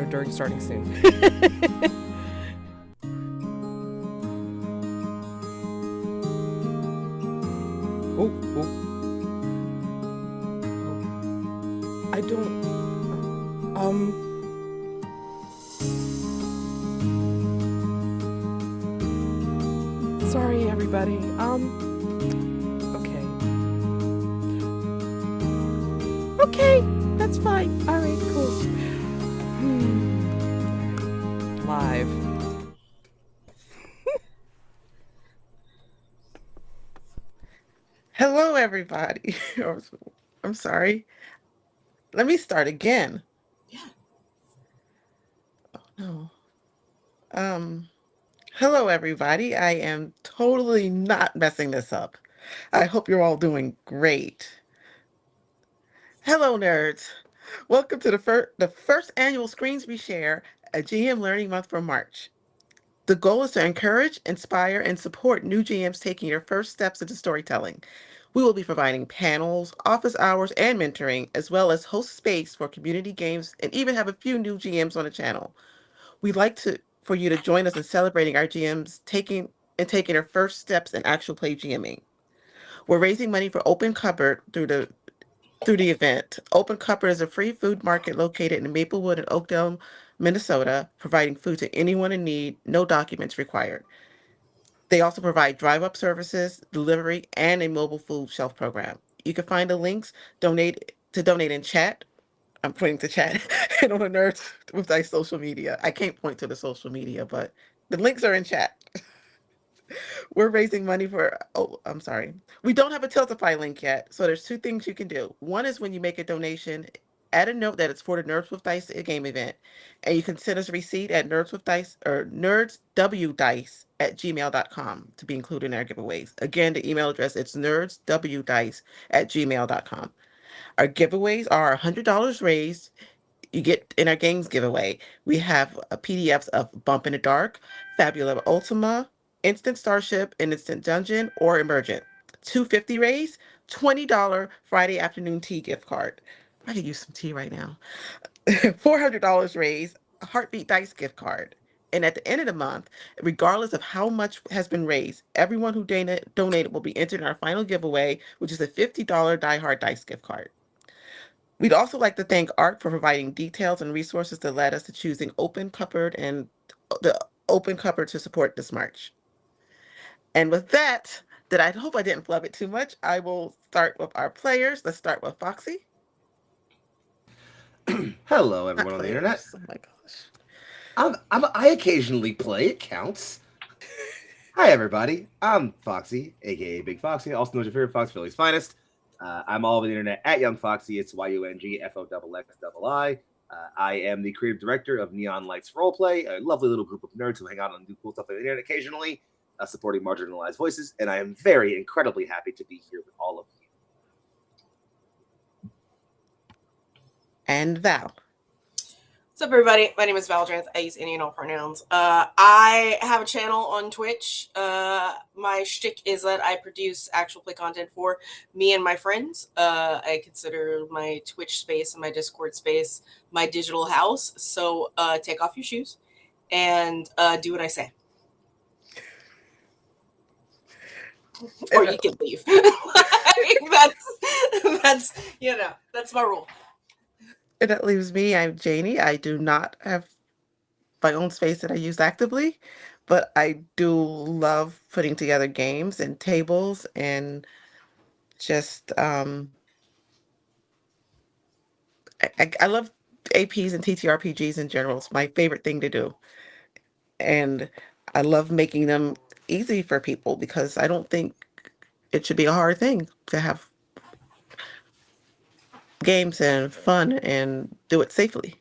there during starting soon. Oh, oh. I don't. Sorry, everybody. Okay. Okay, that's fine. All right, cool. Live. Hello, everybody. I'm sorry. Let me start again. Yeah. Oh, no. Hello, everybody. I am totally not messing this up. I hope you're all doing great. Hello, nerds. Welcome to the first annual Screens We Share, a GM Learning Month for March. The goal is to encourage, inspire, and support new GMs taking their first steps into storytelling. We will be providing panels, office hours, and mentoring, as well as host space for community games and even have a few new GMs on the channel. We'd like for you to join us in celebrating our GMs taking their first steps in actual play GMing. We're raising money for Open Cupboard through the event. Open Cupboard is a free food market located in Maplewood and Oakdale, Minnesota, providing food to anyone in need, no documents required. They also provide drive-up services, delivery, and a mobile food shelf program. You can find the links donate in chat. I'm pointing to chat and on the Nerds with Dice social media. I can't point to the social media, but the links are in chat. We're raising money for, oh, I'm sorry. We don't have a Tiltify link yet. So there's two things you can do. One is when you make a donation, add a note that it's for the Nerds with Dice game event. And you can send us a receipt at nerds with dice or nerdswdice@gmail.com to be included in our giveaways. Again, the email address it's nerdswdice@gmail.com. Our giveaways are $100 raised. You get in our games giveaway. We have PDFs of Bump in the Dark, Fabula Ultima, Instant Starship, and Instant Dungeon, or Emergent. 250 raise, $20 Friday afternoon tea gift card. I could use some tea right now. $400 raise, a Heartbeat Dice gift card. And at the end of the month, regardless of how much has been raised, everyone who donated will be entered in our final giveaway, which is a $50 Die Hard Dice gift card. We'd also like to thank ARC for providing details and resources that led us to choosing Open Cupboard and the Open Cupboard to support this march. And with that I hope I didn't flub it too much, I will start with our players. Let's start with Foxy. Hello, Not everyone on the players. internet. Oh my gosh. I occasionally play. It counts. Hi, everybody. I'm Foxy, aka Big Foxy, also known as your favorite Fox Philly's finest. I'm all over the internet at Young Foxy. It's YUNGFOXXII. I am the creative director of Neon Lights Roleplay, a lovely little group of nerds who hang out and do cool stuff on the internet occasionally, supporting marginalized voices. And I am very incredibly happy to be here with all of you. And Val. What's up, everybody? My name is Valdranth. I use any and all pronouns. I have a channel on Twitch. My shtick is that I produce actual play content for me and my friends. I consider my Twitch space and my Discord space my digital house. So take off your shoes and do what I say. Or you can leave. That's my rule. And that leaves me. I'm Janie. I do not have my own space that I use actively, but I do love putting together games and tables and just I love APs and TTRPGs in general. It's my favorite thing to do. And I love making them easy for people because I don't think it should be a hard thing to have games and fun and do it safely.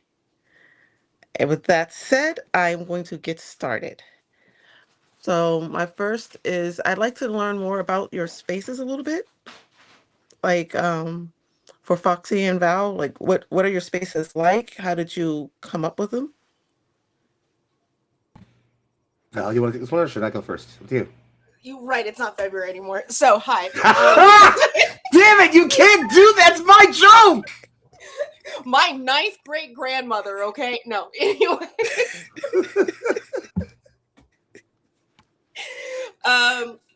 And with that said, I'm going to get started. So my first is I'd like to learn more about your spaces a little bit. Like for Foxy and Val, like what are your spaces like? How did you come up with them? Val, you want to take this one or should I go first? With you. You're right. It's not February anymore. So, hi. Damn it! You can't do that. That's my joke. My ninth great grandmother. Okay, no. Anyway,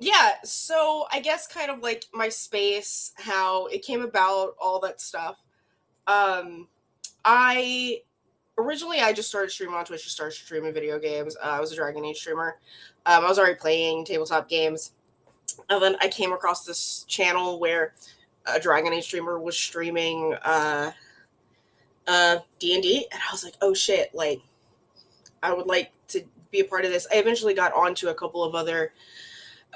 yeah. So I guess kind of like my space, how it came about, all that stuff. I originally I just started streaming on Twitch. Just started streaming video games. I was a Dragon Age streamer. I was already playing tabletop games, and then I came across this channel where a Dragon Age streamer was streaming D&D, and I was like, oh shit, like I would like to be a part of this. I eventually got onto a couple of other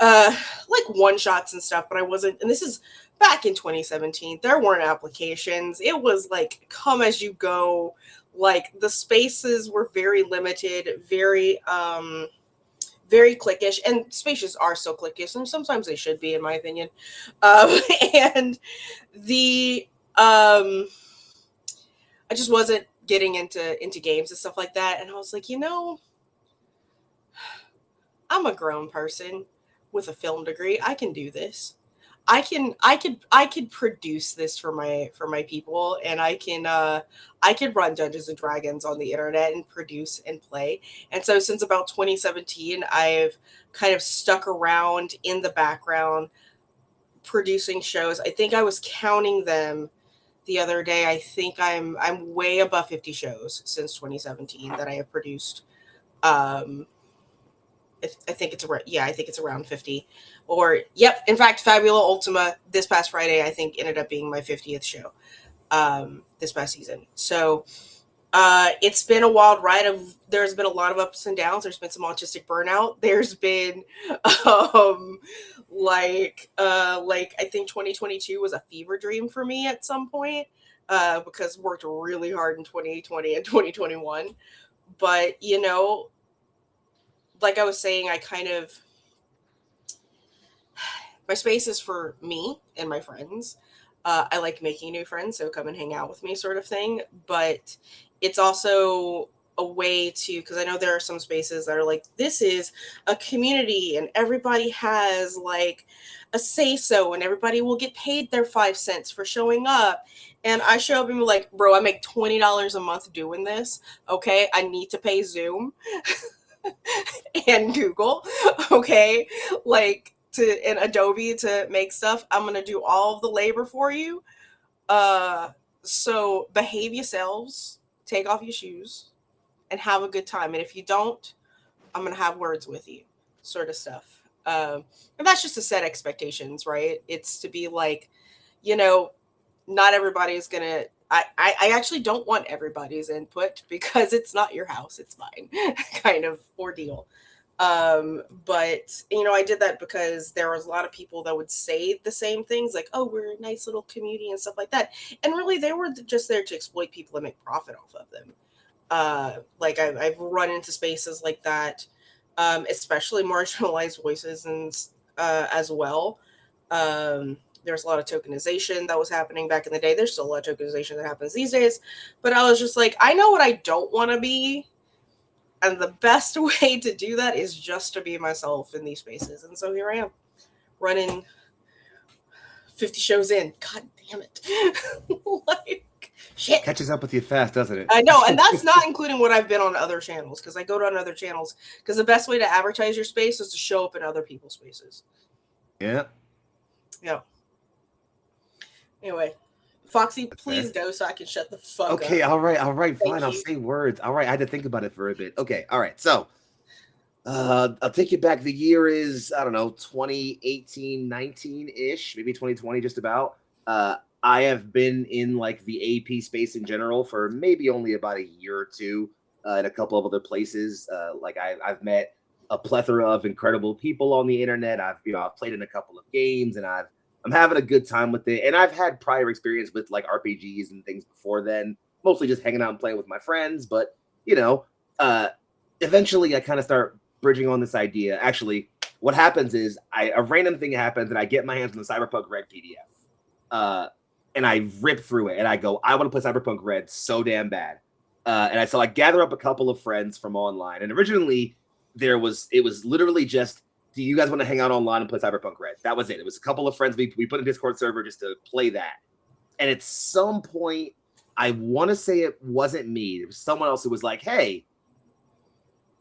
like one shots and stuff, but I wasn't, and this is back in 2017. There weren't applications. It was like come as you go. Like the spaces were very limited, very very cliquish, and spaces are so cliquish, and sometimes they should be, in my opinion. And the I just wasn't getting into games and stuff like that, and I was like, I'm a grown person with a film degree. I can do this. I could produce this for my people, and I could run Dungeons and Dragons on the internet and produce and play. And so since about 2017, I've kind of stuck around in the background producing shows. I think I was counting them the other day. I think I'm way above 50 shows since 2017 that I have produced. I think it's around, I think it's around 50. Or yep, in fact, Fabula Ultima this past Friday I think ended up being my 50th show this past season. So it's been a wild ride. There's been a lot of ups and downs. There's been some autistic burnout. There's been like I think 2022 was a fever dream for me at some point because worked really hard in 2020 and 2021. But like I was saying, my space is for me and my friends. I like making new friends, so come and hang out with me sort of thing. But it's also a way to, because I know there are some spaces that are like, this is a community and everybody has like a say-so and everybody will get paid their 5 cents for showing up. And I show up and be like, bro, I make $20 a month doing this. Okay, I need to pay Zoom. And Google, okay, like and Adobe to make stuff. I'm gonna do all of the labor for you. So behave yourselves, take off your shoes, and have a good time. And if you don't, I'm gonna have words with you, sort of stuff. And that's just to set expectations, right? It's to be like, not everybody is gonna. I actually don't want everybody's input because it's not your house, it's mine kind of ordeal. But I did that because there was a lot of people that would say the same things like, oh, we're a nice little community and stuff like that. And really they were just there to exploit people and make profit off of them. Like I've run into spaces like that, especially marginalized voices and as well. There's a lot of tokenization that was happening back in the day. There's still a lot of tokenization that happens these days. But I was just like, I know what I don't want to be. And the best way to do that is just to be myself in these spaces. And so here I am, running 50 shows in. God damn it. Like, shit. Catches up with you fast, doesn't it? I know. And that's not including what I've been on other channels, because I go to other channels. Because the best way to advertise your space is to show up in other people's spaces. Yeah. Yeah. Anyway, Foxy, please go so I can shut the fuck up. Okay, all right, fine. Thank I'll you. say words. All right, I had to think about it for a bit. Okay, all right. So, I'll take you back. The year is, I don't know, 2018, 19-ish, maybe 2020, just about. I have been in like the AP space in general for maybe only about a year or two, in a couple of other places. Like I've met a plethora of incredible people on the internet. I've played in a couple of games, and I'm having a good time with it. And I've had prior experience with like RPGs and things before then, mostly just hanging out and playing with my friends. But, eventually I kind of start bridging on this idea. Actually, what happens is a random thing happens and I get my hands on the Cyberpunk Red PDF. And I rip through it and I go, I want to play Cyberpunk Red so damn bad. So I gather up a couple of friends from online. And originally it was literally just, do you guys want to hang out online and play Cyberpunk Red? That was it. It was a couple of friends we put in a Discord server just to play that. And at some point, I want to say it wasn't me. It was someone else who was like, hey,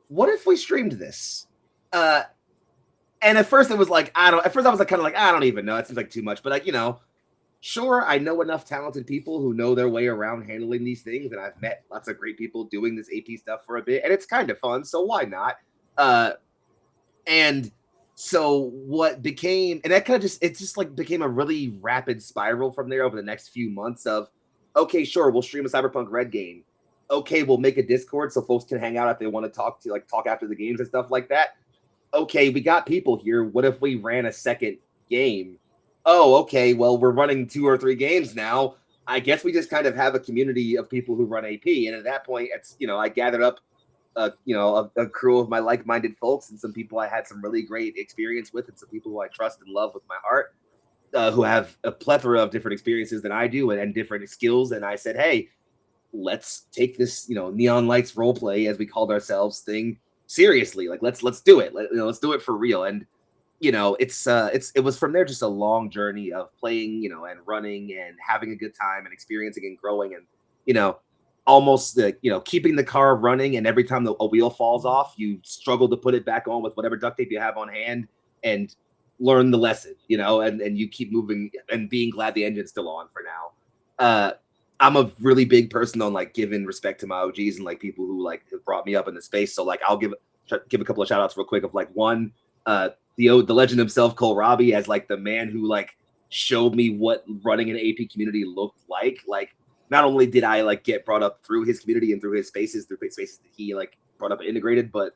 what if we streamed this? And at first it was like, I was like, kind of like, I don't even know. It seems like too much. But like, sure, I know enough talented people who know their way around handling these things. And I've met lots of great people doing this AP stuff for a bit. And it's kind of fun. So why not? And so what became, and that kind of just like became a really rapid spiral from there over the next few months of, okay, sure, we'll stream a Cyberpunk Red game. Okay, we'll make a Discord so folks can hang out if they want to talk after the games and stuff like that. Okay, we got people here. What if we ran a second game? Oh, okay, well, we're running 2 or 3 games now. I guess we just kind of have a community of people who run AP. And at that point, it's, I gathered up a crew of my like-minded folks and some people I had some really great experience with and some people who I trust and love with my heart, who have a plethora of different experiences than I do and different skills. And I said, hey, let's take this, Neon Lights roleplay, as we called ourselves, thing seriously. Like, let's do it. Let's do it for real. And it was from there just a long journey of playing, and running and having a good time and experiencing and growing and, almost keeping the car running. And every time a wheel falls off, you struggle to put it back on with whatever duct tape you have on hand and learn the lesson, and you keep moving and being glad the engine's still on for now. I'm a really big person on like giving respect to my OGs and like people who like have brought me up in the space. So like I'll give a couple of shout outs real quick of like one, the legend himself, Cole Robbie, as like the man who like showed me what running an AP community looked like. Like not only did I like get brought up through his community and through his spaces that he like brought up and integrated, but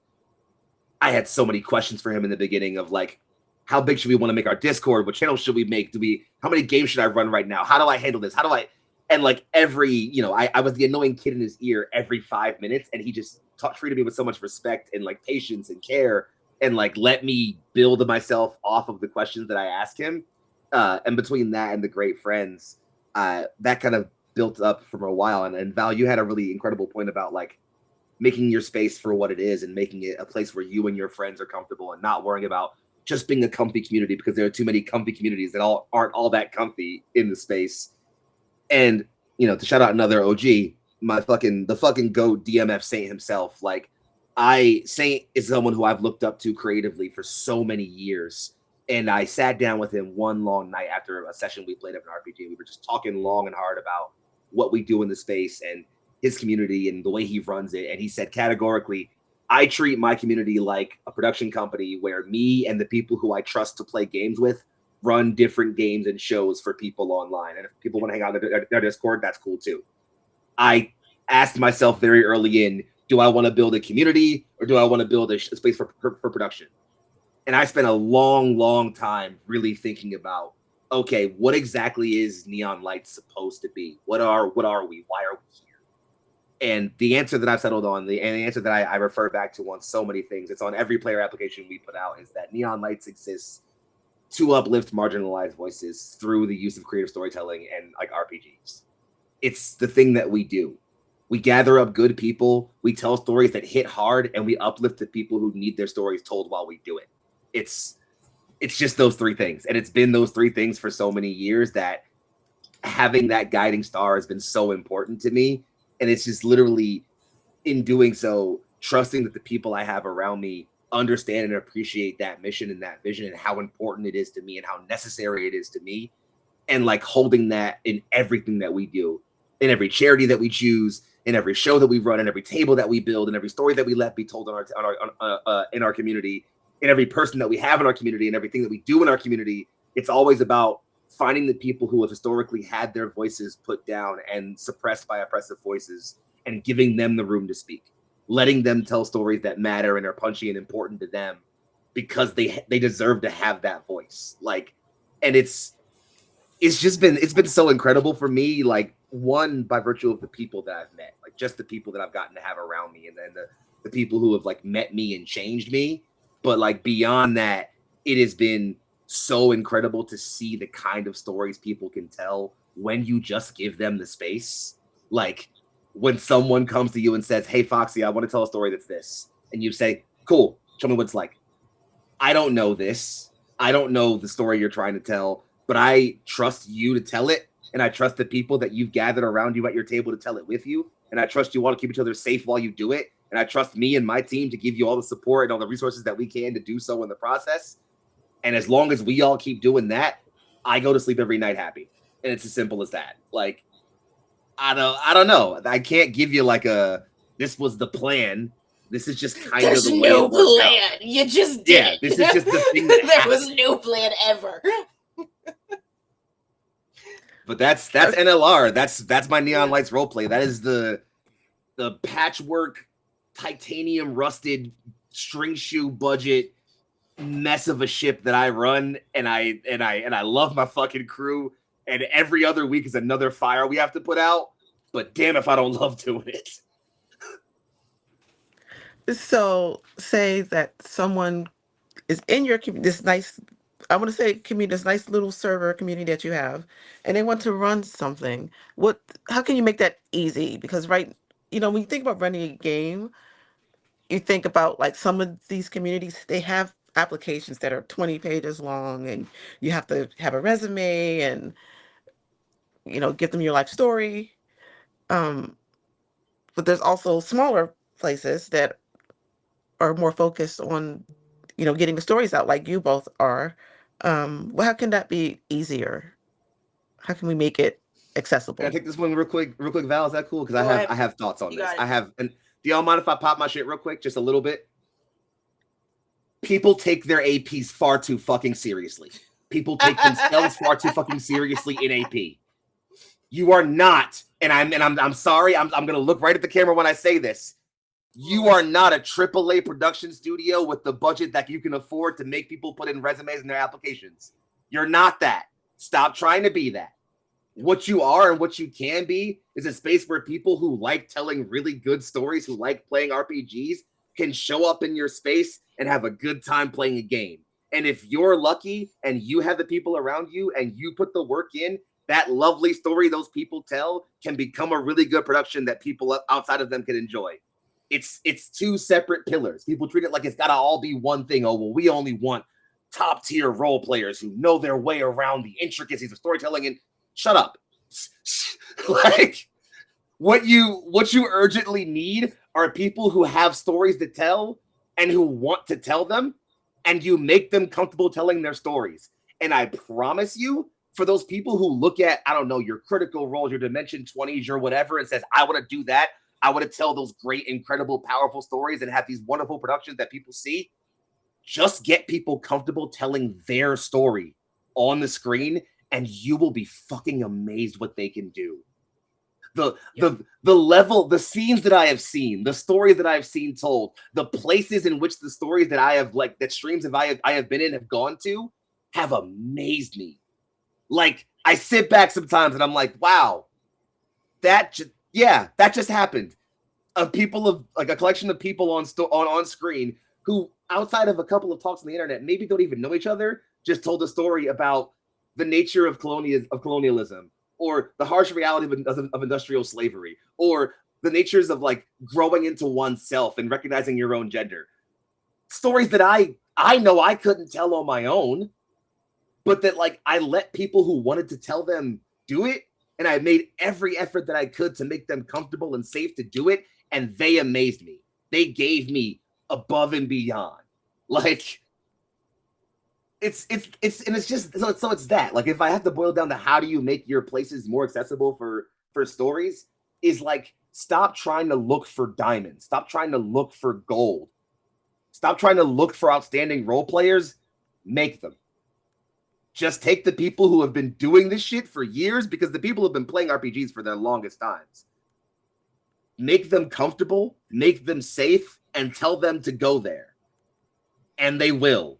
I had so many questions for him in the beginning of like, how big should we want to make our Discord? What channel should we make? How many games should I run right now? How do I handle this? And like every, I was the annoying kid in his ear every 5 minutes, and he just treated me with so much respect and like patience and care, and like let me build myself off of the questions that I asked him. And between that and the great friends, that kind of built up for a while. And Val, you had a really incredible point about like making your space for what it is and making it a place where you and your friends are comfortable and not worrying about just being a comfy community, because there are too many comfy communities that aren't all that comfy in the space. And, to shout out another OG, the fucking GOAT DMF Saint himself. Like Saint is someone who I've looked up to creatively for so many years. And I sat down with him one long night after a session we played of an RPG. We were just talking long and hard about what we do in the space and his community and the way he runs it. And he said categorically, I treat my community like a production company where me and the people who I trust to play games with run different games and shows for people online. And if people want to hang out in their Discord, that's cool too. I asked myself very early in, do I want to build a community or do I want to build a space for production? And I spent a long, long time really thinking about, okay, what exactly is Neon Lights supposed to be? What are we? Why are we here? And the answer that I've settled on, the answer that I refer back to on so many things, it's on every player application we put out, is that Neon Lights exists to uplift marginalized voices through the use of creative storytelling and like RPGs. It's the thing that we do. We gather up good people, we tell stories that hit hard, and we uplift the people who need their stories told while we do it. It's just those 3 things. And it's been those 3 things for so many years that having that guiding star has been so important to me. And it's just literally, in doing so, trusting that the people I have around me understand and appreciate that mission and that vision and how important it is to me and how necessary it is to me. And like holding that in everything that we do, in every charity that we choose, in every show that we run, in every table that we build, in every story that we let be told in our community, in every person that we have in our community, and everything that we do in our community. It's always about finding the people who have historically had their voices put down and suppressed by oppressive voices and giving them the room to speak, letting them tell stories that matter and are punchy and important to them because they deserve to have that voice. Like, and it's been so incredible for me. Like, one, by virtue of the people that I've met, like just the people that I've gotten to have around me, and then the people who have like met me and changed me. But like beyond that, it has been so incredible to see the kind of stories people can tell when you just give them the space. Like when someone comes to you and says, hey, Foxy, I want to tell a story that's this. And you say, cool, show me what it's like. I don't know this. I don't know the story you're trying to tell, but I trust you to tell it. and I trust the people that you've gathered around you at your table to tell it with you, and I trust you all to keep each other safe while you do it, and I trust me and my team to give you all the support and all the resources that we can to do so in the process. And as long as we all keep doing that, I go to sleep every night happy. And it's as simple as that. Like, I don't know. I can't give you like this was the plan. This is just kind There's of the way no it worked out. plan. You just did it. This is just the thing that there was happened. no plan ever. But that's NLR. That's my Neon Lights roleplay. That is the patchwork, titanium rusted string shoe budget mess of a ship that I run, and I love my fucking crew. And every other week is another fire we have to put out. But damn if I don't love doing it. So say that someone is in your this nice, I want to say community, this nice little server community that you have, and they want to run something. How can you make that easy? Because when you think about running a game, you think about like some of these communities, they have applications that are 20 pages long, and you have to have a resume and give them your life story. But there's also smaller places that are more focused on, getting the stories out like you both are. How can that be easier? How can we make it accessible? Can I take this one real quick, Val? Is that cool? Because I have thoughts on this. And do y'all mind if I pop my shit real quick, just a little bit? People take their APs far too fucking seriously. People take themselves far too fucking seriously in AP. You are not, and I'm sorry. I'm gonna look right at the camera when I say this. You are not a AAA production studio with the budget that you can afford to make people put in resumes in their applications. You're not that. Stop trying to be that. What you are and what you can be is a space where people who like telling really good stories, who like playing RPGs, can show up in your space and have a good time playing a game. And if you're lucky and you have the people around you and you put the work in, that lovely story those people tell can become a really good production that people outside of them can enjoy. It's two separate pillars. People treat it like it's got to all be one thing. Oh, well, we only want top tier role players who know their way around the intricacies of storytelling. And shut up. Like, what you urgently need are people who have stories to tell and who want to tell them, and you make them comfortable telling their stories. And I promise you, for those people who look at, I don't know, your Critical Roles, your Dimension 20s, your whatever, and says, I want to do that. I want to tell those great, incredible, powerful stories and have these wonderful productions that people see. Just get people comfortable telling their story on the screen, and you will be fucking amazed what they can do. The level, the scenes that I have seen, the stories that I've seen told, the places in which the stories that I have, like, that streams I have been in have gone to, have amazed me. Like, I sit back sometimes and I'm like, wow, that just happened. A collection of people on screen who, outside of a couple of talks on the internet, maybe don't even know each other, just told a story about the nature of colonialism, or the harsh reality of industrial slavery, or the natures of like growing into oneself and recognizing your own gender. Stories that I know I couldn't tell on my own, but that like I let people who wanted to tell them do it, and I made every effort that I could to make them comfortable and safe to do it, and they amazed me. They gave me above and beyond. Like, it's just so it's that. Like, if I have to boil down to how do you make your places more accessible for stories, is like, stop trying to look for diamonds. Stop trying to look for gold. Stop trying to look for outstanding role players. Make them. Just take the people who have been doing this shit for years, because the people have been playing RPGs for their longest times. Make them comfortable, make them safe, and tell them to go there. And they will.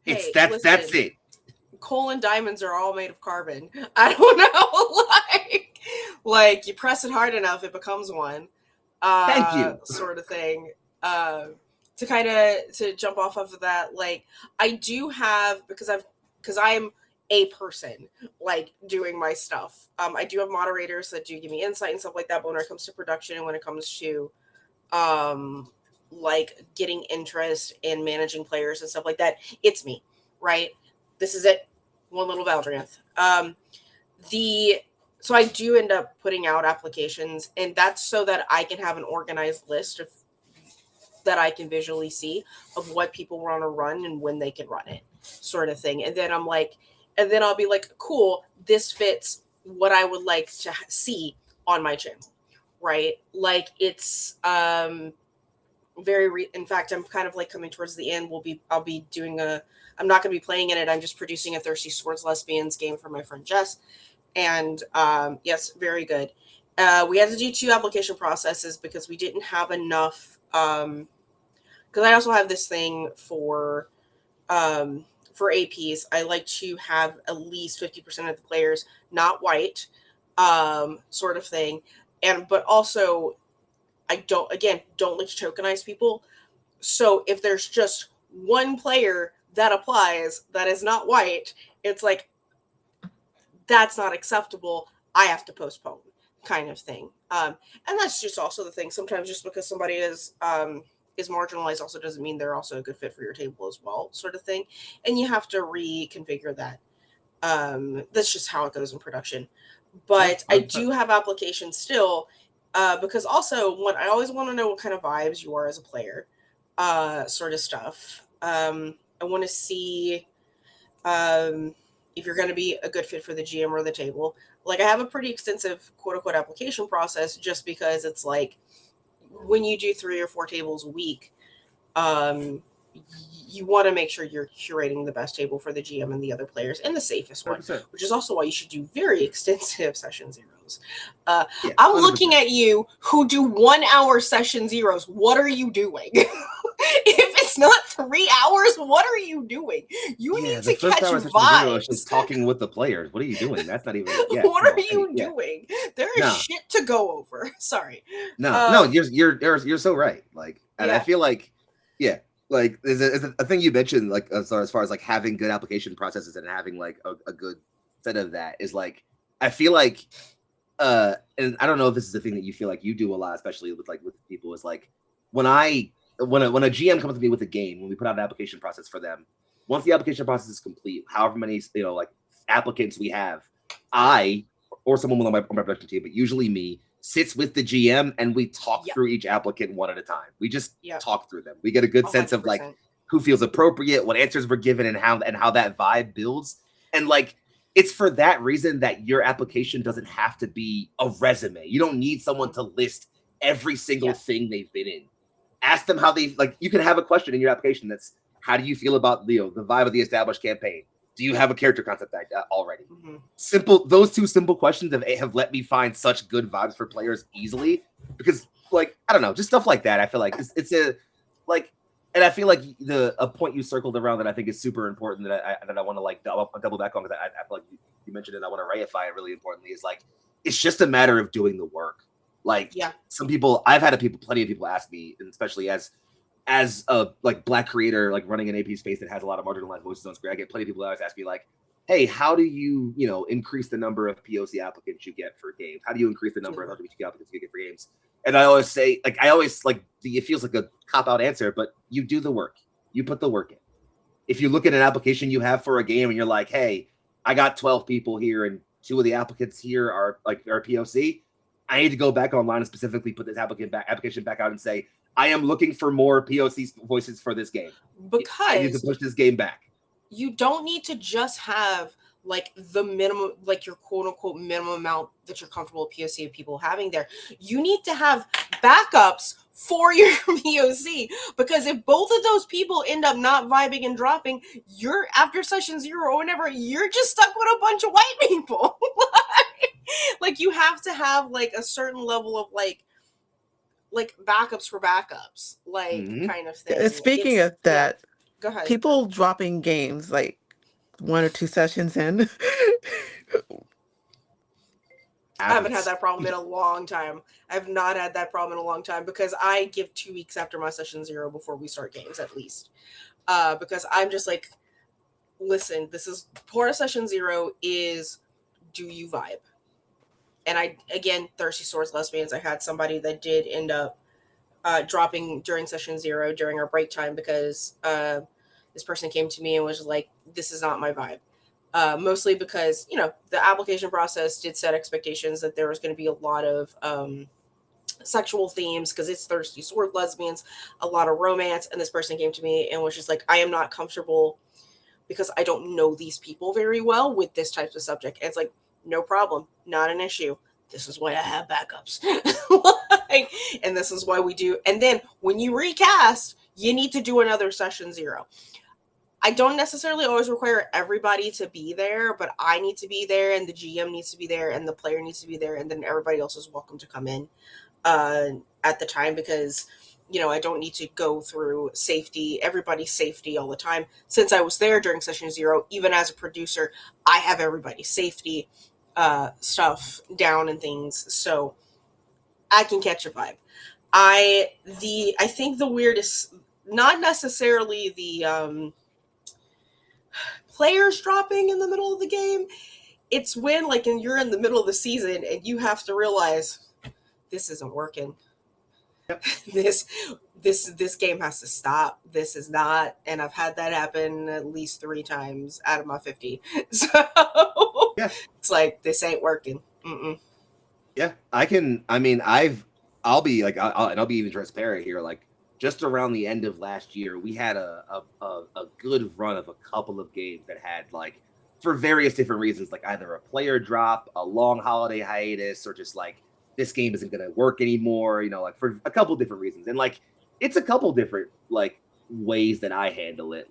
That's it. Coal and diamonds are all made of carbon. I don't know, like you press it hard enough, it becomes one. Thank you. Sort of thing. To jump off of that, like I do have, because I'm a person like doing my stuff. I do have moderators that do give me insight and stuff like that. But when it comes to production and when it comes to like getting interest in managing players and stuff like that, it's me, right? This is it. One little Valdranth. The so I do end up putting out applications, and that's so that I can have an organized list of that I can visually see of what people want to run and when they can run it, sort of thing. And then and then I'll be like, cool, this fits what I would like to see on my channel, right? Like it's in fact, I'm kind of like coming towards the end. I'll be doing I'm not going to be playing in it. I'm just producing a Thirsty Swords Lesbians game for my friend Jess. And yes, very good. We had to do 2 application processes because we didn't have enough. Because I also have this thing for APs. I like to have at least 50% of the players not white, sort of thing. But also I don't like to tokenize people. So if there's just one player that applies that is not white, it's like, that's not acceptable. I have to postpone, kind of thing. And that's just also the thing. Sometimes just because somebody is marginalized also doesn't mean they're also a good fit for your table as well, sort of thing. And you have to reconfigure that. That's just how it goes in production. But I do have applications still, because also I always want to know what kind of vibes you are as a player, sort of stuff. I want to see if you're going to be a good fit for the GM or the table. Like I have a pretty extensive quote unquote application process just because it's like when you do 3 or 4 tables a week, you want to make sure you're curating the best table for the GM and the other players and the safest one, 100%. which is also why you should do very extensive session zeros. Yeah, I'm 100%. looking at you who do 1 hour session zeros. What are you doing? If it's not 3 hours, what are you doing? You need to catch vibes. Just talking with the players. What are you doing? That's not even. Yeah, what are you doing? There is shit to go over. Sorry. No, you're so right. Like, and I feel like, like there's a thing you mentioned, like as far as like having good application processes and having like a good set of that is like, I feel like, and I don't know if this is a thing that you feel like you do a lot, especially with people, is like when a GM comes to me with a game, when we put out an application process for them, once the application process is complete, however many like applicants we have, I or someone on my production team, but usually me, sits with the GM and we talk through each applicant one at a time. We just talk through them. We get a good 100%. Sense of like who feels appropriate, what answers were given, and how that vibe builds. And like it's for that reason that your application doesn't have to be a resume. You don't need someone to list every single thing they've been in. Ask them how they like. You can have a question in your application that's, how do you feel about the vibe of the established campaign? Do you have a character concept already? Mm-hmm. Simple. Those 2 simple questions have let me find such good vibes for players easily, because like, I don't know, just stuff like that. I feel like it's a like, and I feel like a point you circled around that I think is super important that I want to like double back on, because I feel like you mentioned it. I want to reify it really importantly, is like, it's just a matter of doing the work. Like some people, I've had plenty of people ask me, and especially as a like Black creator, like running an AP space that has a lot of marginalized voices on screen, I get plenty of people that always ask me like, hey, how do you increase the number of POC applicants you get for games? How do you increase the number of LGBTQ applicants you get for games? And I always say, like, it feels like a cop-out answer, but you do the work. You put the work in. If you look at an application you have for a game and you're like, hey, I got 12 people here and 2 of the applicants here are POC, I need to go back online and specifically put this application back out and say, I am looking for more POC voices for this game. Because I need to push this game back. You don't need to just have like the minimum, like your quote unquote minimum amount that you're comfortable with POC of people having there. You need to have backups for your POC, because if both of those people end up not vibing and dropping, you're after session 0 or whenever, you're just stuck with a bunch of white people. Like you have to have like a certain level of like backups for backups, like kind of thing. Speaking of that, go ahead. People dropping games like 1 or 2 sessions in. I haven't had that problem in a long time. I've not had that problem in a long time, because I give 2 weeks after my session 0 before we start games at least. Because I'm just like, listen, this is part of session 0 is, do you vibe? And Thirsty Swords Lesbians, I had somebody that did end up dropping during session 0 during our break time, because this person came to me and was like, this is not my vibe. Mostly because, the application process did set expectations that there was going to be a lot of sexual themes because it's Thirsty Sword Lesbians, a lot of romance. And this person came to me and was just like, I am not comfortable because I don't know these people very well with this type of subject. And it's like, no problem, not an issue. This is why I have backups. And this is why we do. And then when you recast, you need to do another session 0. I don't necessarily always require everybody to be there, but I need to be there, and the GM needs to be there, and the player needs to be there, and then everybody else is welcome to come in at the time, because I don't need to go through everybody's safety all the time. Since I was there during session 0, even as a producer, I have everybody's safety stuff down and things, so I can catch a vibe. I think the weirdest, not necessarily the players dropping in the middle of the game. It's when and you're in the middle of the season and you have to realize this isn't working. Yep. This game has to stop. This is not, and I've had that happen at least 3 times out of my 50. So yeah, it's like, this ain't working. Mm-mm. Yeah, I'll be I'll be even transparent here. Just around the end of last year, we had a good run of a couple of games that had for various different reasons, either a player drop, a long holiday hiatus, or just this game isn't going to work anymore, for a couple different reasons. And it's a couple different ways that I handle it.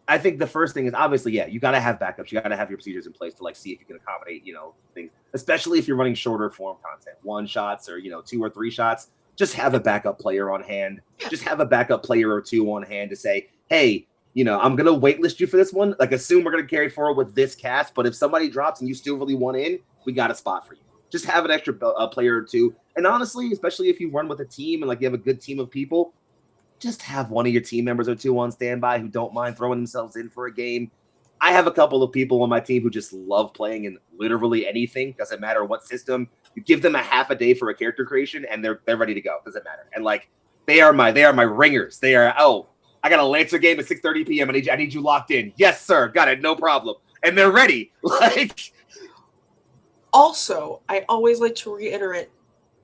I think the first thing is obviously, you got to have backups. You got to have your procedures in place to see if you can accommodate, things, especially if you're running shorter form content, 1 shots or, 2 or 3 shots. Just have a backup player on hand. Just have a backup player or 2 on hand to say, hey, I'm going to waitlist you for this one. Assume we're going to carry forward with this cast, but if somebody drops and you still really want in, we got a spot for you. Just have an extra player or 2. And honestly, especially if you run with a team and you have a good team of people, just have one of your team members or 2 on standby who don't mind throwing themselves in for a game. I have a couple of people on my team who just love playing in literally anything. Doesn't matter what system. You give them a half a day for a character creation, and they're ready to go. Doesn't matter. And they are my ringers. They are, I got a Lancer game at 6:30 p.m. I need you locked in. Yes, sir. Got it. No problem. And they're ready. Also, I always like to reiterate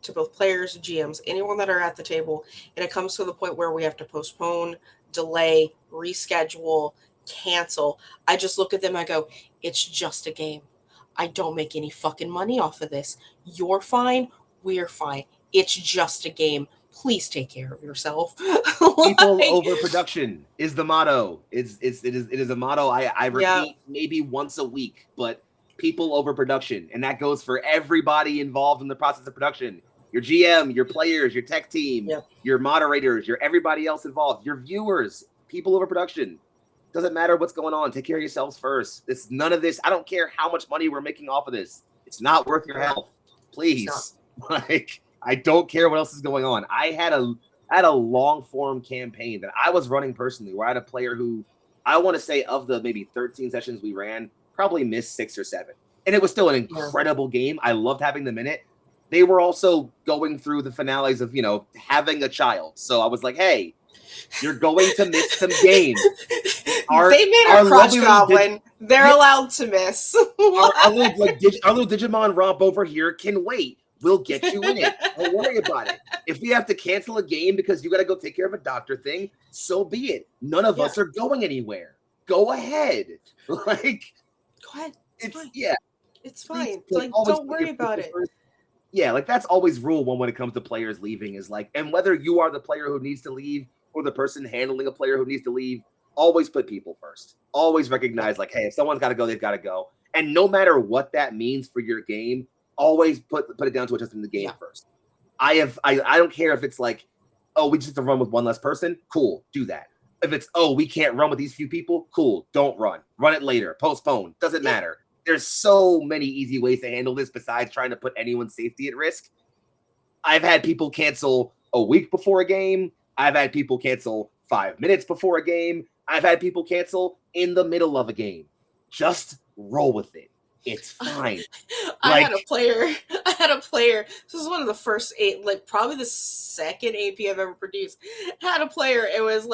to both players, GMs, anyone that are at the table, and it comes to the point where we have to postpone, delay, reschedule, cancel. I just look at them, I go, it's just a game. I don't make any fucking money off of this. You're fine. We're fine. It's just a game. Please take care of yourself. People over production is the motto. It is a motto I repeat maybe once a week, but people over production. And that goes for everybody involved in the process of production. Your GM, your players, your tech team, your moderators, your everybody else involved, your viewers, people over production. Doesn't matter what's going on. Take care of yourselves first. It's none of this. I don't care how much money we're making off of this. It's not worth your health. Please. I don't care what else is going on. I had a long form campaign that I was running personally where I had a player who I want to say of the maybe 13 sessions we ran, probably missed 6 or 7. And it was still an incredible game. I loved having them in it. They were also going through the finales of, having a child. So I was like, hey, you're going to miss some games. They made a crotch goblin. They're allowed to miss. Our little Digimon romp over here can wait. We'll get you in it. Don't worry about it. If we have to cancel a game because you got to go take care of a doctor thing, so be it. None of us are going anywhere. Go ahead. Go ahead. It's fine. It's fine. Don't worry about it. Yeah, that's always rule 1 when it comes to players leaving is and whether you are the player who needs to leave or the person handling a player who needs to leave, always put people first. Always recognize hey, if someone's got to go, they've got to go. And no matter what that means for your game, always put it down to adjusting the game first. I don't care if it's we just have to run with 1 less person. Cool, do that. If it's we can't run with these few people, cool, don't run. Run it later, postpone. Doesn't matter. There's so many easy ways to handle this besides trying to put anyone's safety at risk. I've had people cancel a week before a game. I've had people cancel 5 minutes before a game. I've had people cancel in the middle of a game. Just roll with it. It's fine. I had a player. This is one of the first 8, probably the second AP I've ever produced. Had a player. It was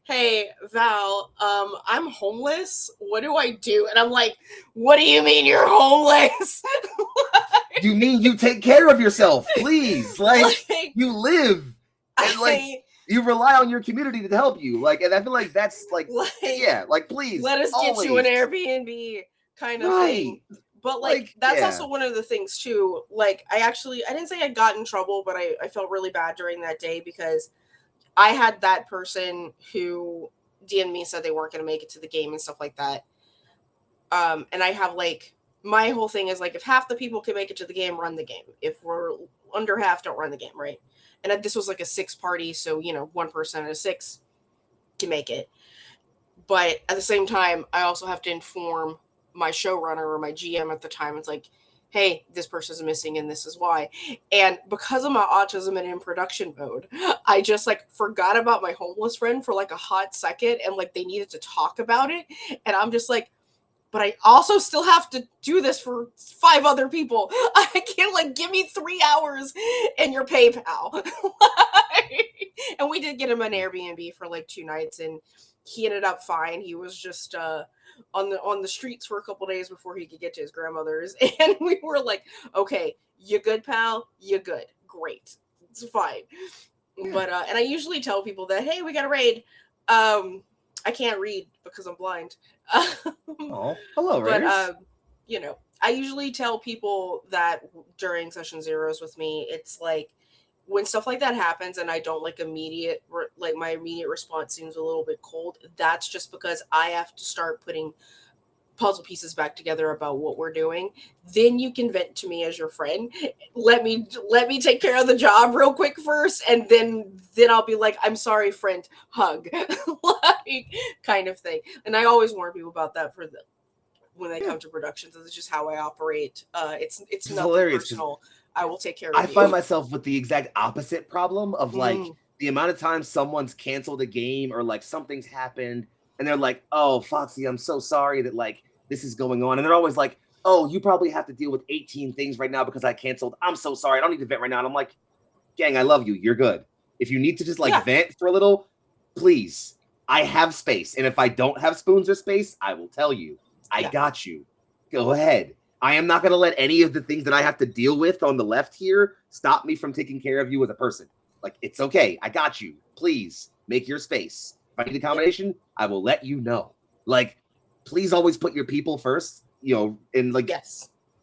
hey, Val, I'm homeless. What do I do? And I'm like, what do you mean you're homeless? You mean you take care of yourself, please? Like, Like, you live and like you rely on your community to help you. Like, and I feel like that's like yeah, like please let us get you an Airbnb kind of thing. But like that's yeah. also one of the things too. Like I didn't say I got in trouble, but I felt really bad during that day because I had that person who DM'd me, said they weren't going to make it to the game and stuff like that. And I have like, my whole thing is like, if half the people can make it to the game, run the game. If we're under half, don't run the game, right? And this was like a 6 party, so you know, 1 person out of 6 can make it. But at the same time, I also have to inform my showrunner or my GM at the time. It's like, hey, this person's missing and this is why. And because of my autism and in production mode, I just like forgot about my homeless friend for like a hot second, and like they needed to talk about it. And I'm just like, but I also still have to do this for 5 other people. I can't like give me 3 hours in your PayPal. And we did get him an Airbnb for like 2 nights, and he ended up fine. He was just on the streets for a couple days before he could get to his grandmother's. And we were like, okay, you good, pal? You good. Great. It's fine. But and I usually tell people that, hey, we got a raid. I can't read because I'm blind. Oh, hello, Raiders. But you know, I usually tell people that during session zeros with me, it's like when stuff like that happens and I don't like my immediate response seems a little bit cold. That's just because I have to start putting puzzle pieces back together about what we're doing. Then you can vent to me as your friend. Let me take care of the job real quick first, and then I'll be like, I'm sorry, friend, hug. Like kind of thing. And I always warn people about that when they come to productions. This is just how I operate. It's nothing hilarious, personal. I will take care of you. I find myself with the exact opposite problem of like the amount of times someone's canceled a game or like something's happened and they're like, oh, Foxy, I'm so sorry that like this is going on. And they're always like, oh, you probably have to deal with 18 things right now because I canceled. I'm so sorry. I don't need to vent right now. And I'm like, gang, I love you. You're good. If you need to just like vent for a little, please. I have space. And if I don't have spoons or space, I will tell you. I got you. Go ahead. I am not going to let any of the things that I have to deal with on the left here stop me from taking care of you as a person. Like, it's okay. I got you. Please make your space. If I need a combination, I will let you know. Like, please always put your people first, you know, and like,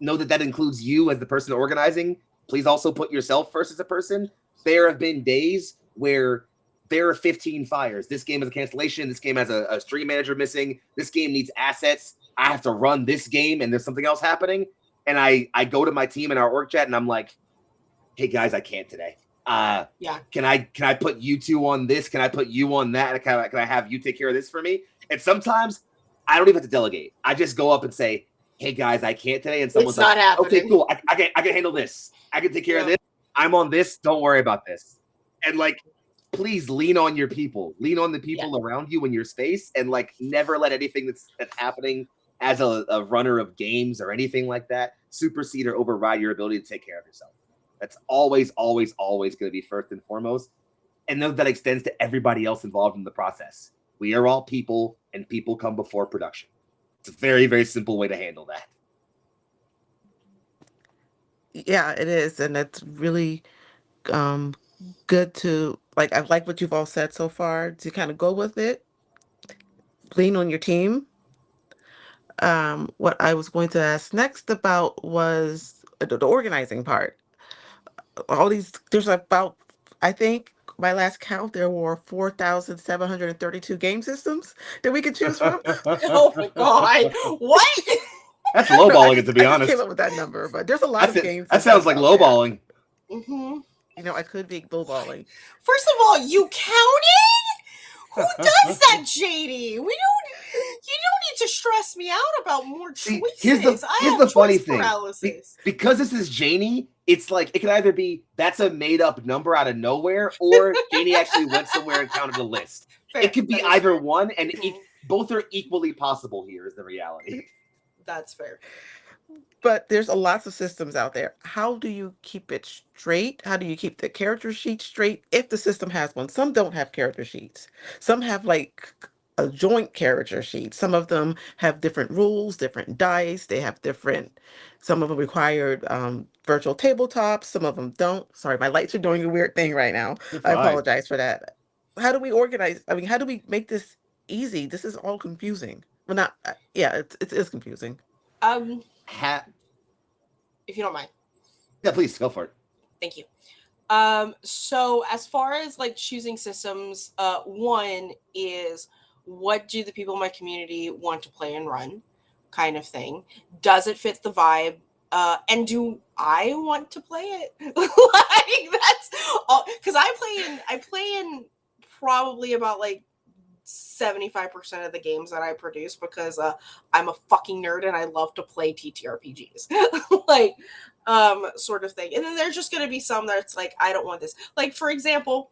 know that includes you as the person organizing. Please also put yourself first as a person. There have been days where there are 15 fires. This game is a cancellation. This game has a stream manager missing. This game needs assets. I have to run this game and there's something else happening. And I go to my team in our org chat and I'm like, hey guys, I can't today. Can I put you 2 on this? Can I put you on that? Can I have you take care of this for me? And sometimes I don't even have to delegate. I just go up and say, hey guys, I can't today. And someone's like, okay, cool. I can handle this. I can take care of this. I'm on this. Don't worry about this. And like, please lean on your people. Lean on the people around you in your space, and like never let anything that's happening as a runner of games or anything like that supersede or override your ability to take care of yourself. That's always, always, always going to be first and foremost. And that extends to everybody else involved in the process. We are all people, and people come before production. It's a very, very simple way to handle that. Yeah, it is. And it's really good to, like, I like what you've all said so far, to kind of go with it, lean on your team. What I was going to ask next about was the organizing part. There's about, I think, my last count, there were 4,732 game systems that we could choose from. Oh my God. What? That's lowballing it, to be honest. I came up with that number, but there's a lot of games. That sounds like lowballing. Mm-hmm. You know, I could be lowballing. First of all, you counted? Who does that, JD? You don't need to stress me out about more choices. Here's the funny thing. Because this is Janie, it's like it can either be that's a made up number out of nowhere, or Janie actually went somewhere and counted a list. Fair. It could be either one, and both are equally possible here, is the reality. That's fair. But there's a lots of systems out there. How do you keep it straight? How do you keep the character sheet straight if the system has one? Some don't have character sheets. Some have like a joint character sheet. Some of them have different rules, different dice. They have different, some of them required virtual tabletops. Some of them don't. Sorry, my lights are doing a weird thing right now. You're I fine. apologize for that. How do we organize? I mean, how do we make this easy? This is all confusing. Well, not, yeah, it is confusing. If you don't mind. Yeah, please go for it. Thank you. So as far as like choosing systems, one is what do the people in my community want to play and run, kind of thing. Does it fit the vibe? And do I want to play it? Like that's all, because I play in probably about like 75% of the games that I produce because I'm a fucking nerd and I love to play TTRPGs. Like sort of thing. And then there's just going to be some that's like I don't want this. Like for example,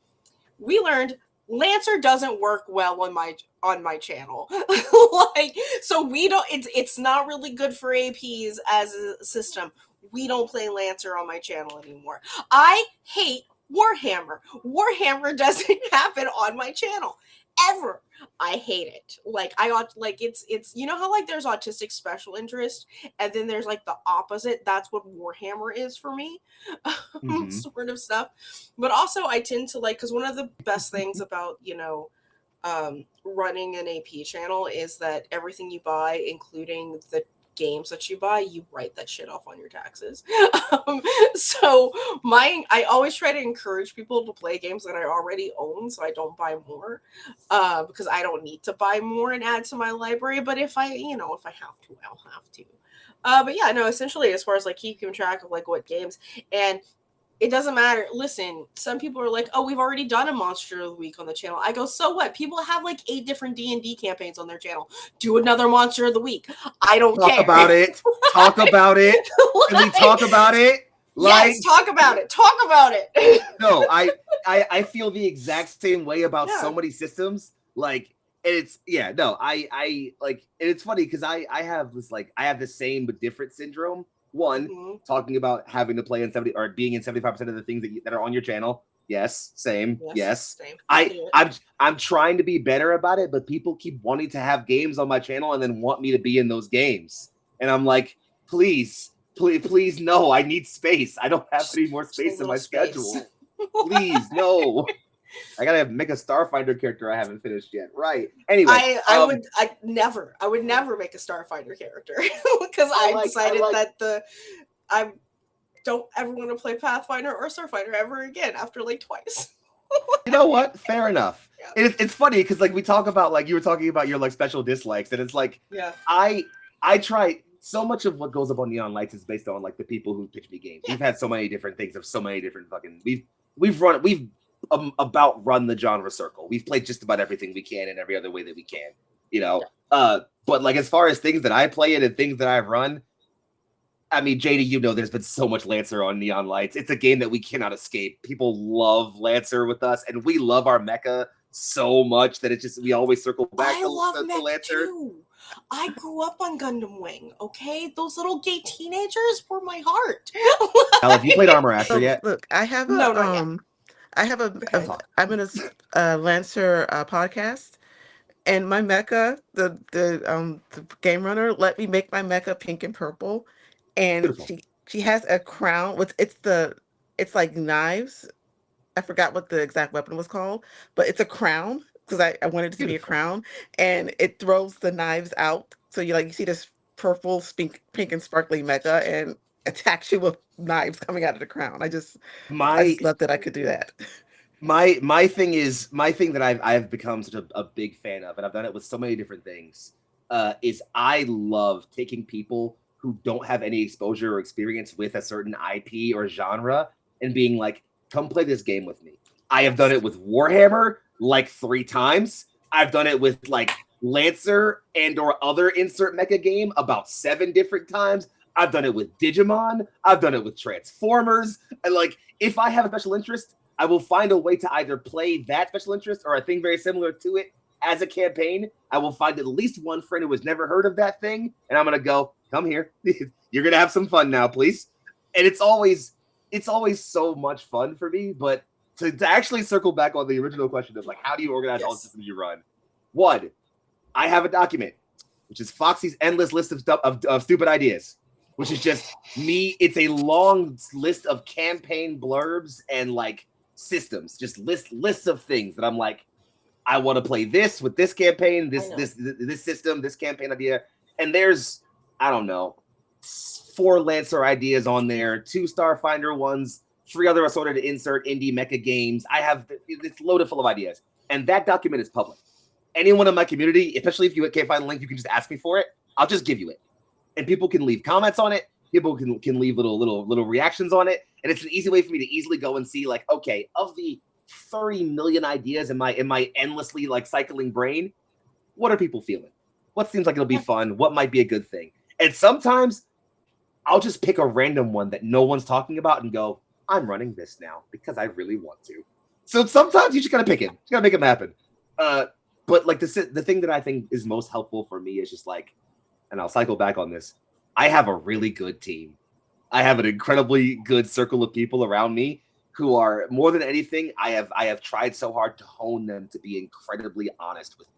we learned Lancer doesn't work well on my channel. Like so we don't it's not really good for APs as a system. We don't play Lancer on my channel anymore. I hate Warhammer. Warhammer doesn't happen on my channel ever. I hate it. Like I ought like it's you know how like there's autistic special interest and then there's like the opposite. That's what Warhammer is for me. Sort of stuff. But also I tend to like because one of the best things about running an AP channel is that everything you buy, including the games that you buy, you write that shit off on your taxes. So I always try to encourage people to play games that I already own so I don't buy more because I don't need to buy more and add to my library, but if I have to, I'll have to. But yeah, no, essentially as far as like keeping track of like what games, and it doesn't matter. Listen, some people are like, oh, we've already done a Monster of the Week on the channel. I go, so what? People have like 8 different D&D campaigns on their channel. Do another Monster of the Week. I don't care. Talk about it. Talk about it. Can we talk about it? Like, yes, talk about it. Talk about it. No, I feel the exact same way about so many systems. Like, it's I like, and it's funny because I have the same but different syndrome. One, talking about having to play in 70 or being in 75% of the things that are on your channel. Yes, same. Yes. Same. I'm trying to be better about it, but people keep wanting to have games on my channel and then want me to be in those games. And I'm like, please, no, I need space. I don't have any more space in my schedule. Please, no. I gotta make a Starfinder character I haven't finished yet. Right. Anyway, I would never make a Starfinder character because I decided that I don't ever want to play Pathfinder or Starfinder ever again after like twice. You know what? Fair enough. Yeah. It's funny because like we talk about like you were talking about your like special dislikes, and it's like I try. So much of what goes up on Neon Lights is based on like the people who pitch me games. We've had so many different things of so many different fucking we've about run the genre circle. We've played just about everything we can in every other way that we can, but like as far as things that I play in and things that I've run, I mean, JD, there's been so much Lancer on Neon Lights. It's a game that we cannot escape. People love Lancer with us, and we love our mecha so much that it's just we always circle back to Lancer. Too. I grew up on Gundam Wing, okay? Those little gay teenagers were my heart. Have you played Armor After yet? Look, I have I'm in a Lancer podcast, and my mecha, the game runner, let me make my mecha pink and purple, and Beautiful. she has a crown with it's like knives. I forgot what the exact weapon was called, but it's a crown. Because I wanted it to be a crown, and it throws the knives out. So you see this purple, pink and sparkly mecha, and attacks you with knives coming out of the crown. I just love that I could do that. My thing that I've become such a big fan of, and I've done it with so many different things, is I love taking people who don't have any exposure or experience with a certain IP or genre and being like, come play this game with me. I have done it with Warhammer like 3 times. I've done it with like Lancer and or other insert mecha game about 7 different times. I've done it with Digimon. I've done it with Transformers. And like, if I have a special interest, I will find a way to either play that special interest or a thing very similar to it as a campaign, I will find at least one friend who has never heard of that thing, and I'm gonna go, come here. You're gonna have some fun now, please. And it's always so much fun for me. But to actually circle back on the original question of like, how do you organize all the systems you run? One, I have a document, which is Foxy's endless list of stupid ideas, which is just me. It's a long list of campaign blurbs and like systems, just lists of things that I'm like, I want to play this with this campaign, this system, this campaign idea. And there's, I don't know, 4 Lancer ideas on there, 2 Starfinder ones, 3 other assorted to insert indie mecha games. It's loaded full of ideas. And that document is public. Anyone in my community, especially if you can't find the link, you can just ask me for it. I'll just give you it. And people can leave comments on it. People can leave little reactions on it. And it's an easy way for me to easily go and see, like, okay, of the 30 million ideas in my endlessly like cycling brain, what are people feeling? What seems like it'll be fun? What might be a good thing? And sometimes I'll just pick a random one that no one's talking about and go, I'm running this now because I really want to. So sometimes you just gotta pick it. You gotta make it happen. But like the thing that I think is most helpful for me is just like, and I'll cycle back on this, I have a really good team. I have an incredibly good circle of people around me who are, more than anything, I have tried so hard to hone them to be incredibly honest with me.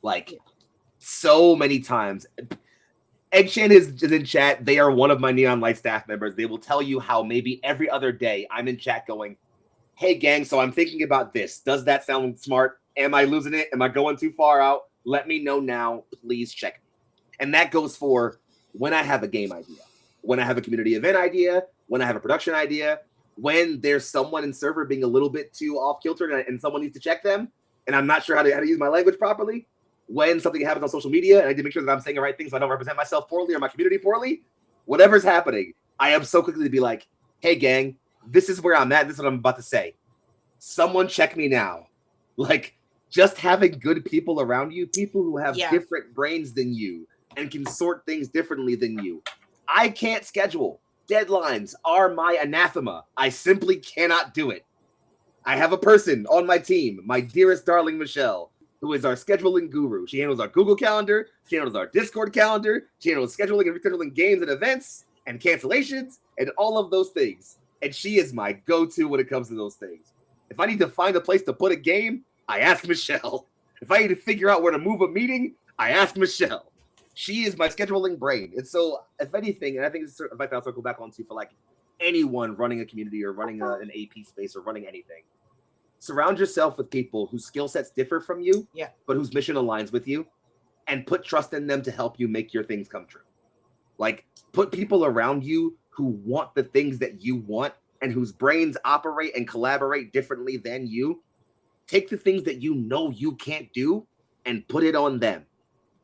Like, so many times. Eggshan is in chat. They are one of my Neon Light staff members. They will tell you how maybe every other day I'm in chat going, hey, gang, so I'm thinking about this. Does that sound smart? Am I losing it? Am I going too far out? Let me know now. Please check me. And that goes for when I have a game idea, when I have a community event idea, when I have a production idea, when there's someone in server being a little bit too off kilter and someone needs to check them, and I'm not sure how to use my language properly, when something happens on social media and I need to make sure that I'm saying the right thing so I don't represent myself poorly or my community poorly, whatever's happening, I am so quickly to be like, hey, gang, this is where I'm at. This is what I'm about to say. Someone check me now. Like, just having good people around you, people who have different brains than you and can sort things differently than you. I can't schedule. Deadlines are my anathema. I simply cannot do it. I have a person on my team, my dearest darling Michelle, who is our scheduling guru. She handles our Google Calendar. She handles our Discord calendar. She handles scheduling and rescheduling games and events and cancellations and all of those things. And she is my go-to when it comes to those things. If I need to find a place to put a game, I ask Michelle. If I need to figure out where to move a meeting, I ask Michelle. She is my scheduling brain. And so, if anything, and I think it's a fact I'll circle back onto for like anyone running a community or running an AP space or running anything, surround yourself with people whose skill sets differ from you, but whose mission aligns with you, and put trust in them to help you make your things come true. Like, put people around you who want the things that you want and whose brains operate and collaborate differently than you. Take the things that you know you can't do and put it on them.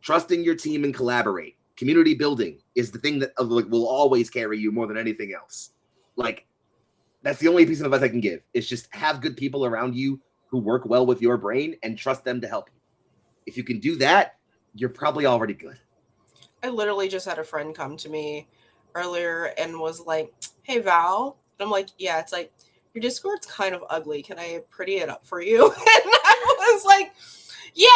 Trusting your team and collaborate. Community building is the thing that will always carry you more than anything else. Like, that's the only piece of advice I can give. Is just have good people around you who work well with your brain and trust them to help you. If you can do that, you're probably already good. I literally just had a friend come to me earlier and was like, hey, Val. And I'm like, yeah, it's like, your Discord's kind of ugly. Can I pretty it up for you? And I was like, yeah,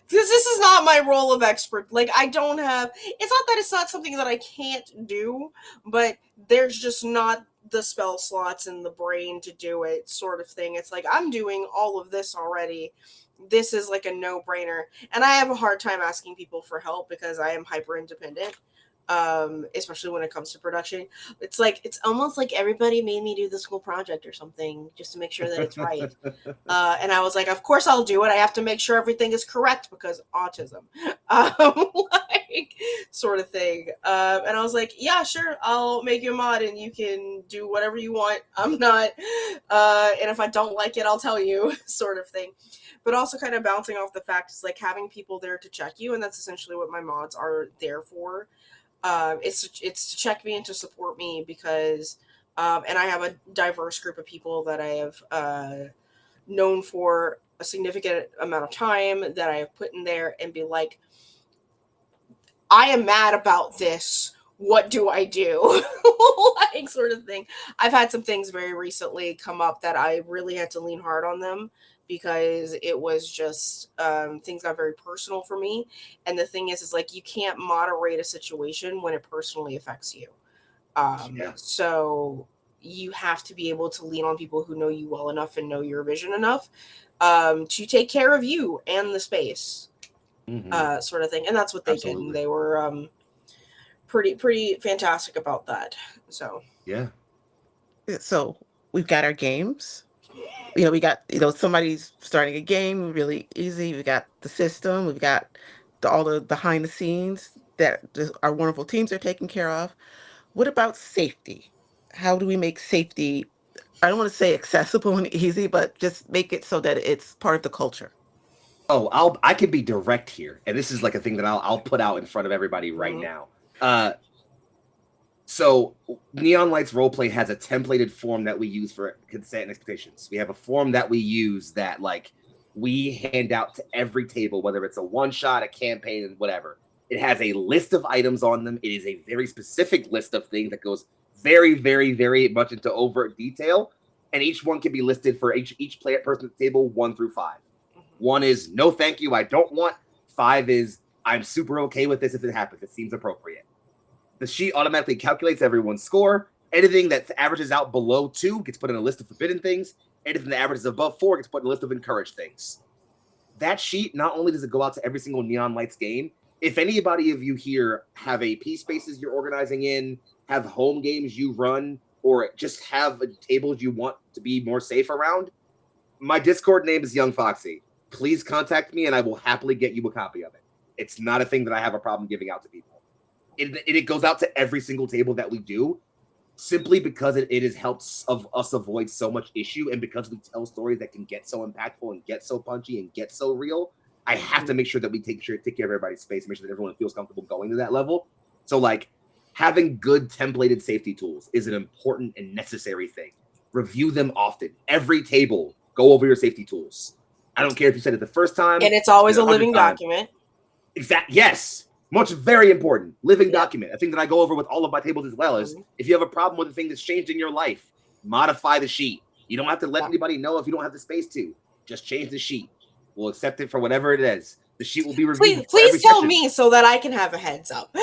because this is not my role of expert. Like, I don't have, it's not that it's not something that I can't do, but there's just not the spell slots in the brain to do it, sort of thing. It's like, I'm doing all of this already. This is like a no-brainer. And I have a hard time asking people for help because I am hyper independent. Especially when it comes to production. It's like, it's almost like everybody made me do the school project or something just to make sure that it's right. And I was like, of course I'll do it. I have to make sure everything is correct because autism, like, sort of thing. And I was like, yeah, sure, I'll make you a mod and you can do whatever you want. I'm not, and if I don't like it, I'll tell you, sort of thing. But also kind of bouncing off the fact is like having people there to check you, and that's essentially what my mods are there for. It's to check me and to support me because, and I have a diverse group of people that I have known for a significant amount of time that I have put in there and be like, I am mad about this. what do I do? Like, sort of thing. I've had some things very recently come up that I really had to lean hard on them because it was just things got very personal for me. And the thing is like you can't moderate a situation when it personally affects you. So you have to be able to lean on people who know you well enough and know your vision enough to take care of you and the space, sort of thing. And that's what they did. And they were pretty fantastic about that. So yeah. So we've got our games. We got, somebody's starting a game really easy. We got the system. We've got all the behind the scenes that our wonderful teams are taking care of. What about safety? How do we make safety, I don't want to say accessible and easy, but just make it so that it's part of the culture? Oh, I can be direct here. And this is like a thing that I'll put out in front of everybody right now. So Neon Lights Roleplay has a templated form that we use for consent and expectations. We have a form that we use that like we hand out to every table, whether it's a one shot, a campaign, and whatever. It has a list of items on them. It is a very specific list of things that goes very, very, very much into overt detail. And each one can be listed for each player person at the table 1 through 5. 1 is no thank you, I don't want. 5 is I'm super okay with this if it happens. It seems appropriate. The sheet automatically calculates everyone's score. Anything that averages out below 2 gets put in a list of forbidden things. Anything that averages above 4 gets put in a list of encouraged things. That sheet, not only does it go out to every single Neon Lights game, if anybody of you here have AP spaces you're organizing in, have home games you run, or just have tables you want to be more safe around, my Discord name is Young Foxy. Please contact me and I will happily get you a copy of it. It's not a thing that I have a problem giving out to people. It goes out to every single table that we do, simply because it has helped us avoid so much issue, and because we tell stories that can get so impactful and get so punchy and get so real. I have to make sure that we take care of everybody's space, make sure that everyone feels comfortable going to that level. So like having good templated safety tools is an important and necessary thing. Review them often. Every table, go over your safety tools. I don't care if you said it the first time. And it's always a living document. Exactly. Yes. Much very important. Living document. A thing that I go over with all of my tables as well is if you have a problem with a thing that's changed in your life, modify the sheet. You don't have to let anybody know if you don't have the space to. Just change the sheet. We'll accept it for whatever it is. The sheet will be reviewed. Please tell me so that I can have a heads up.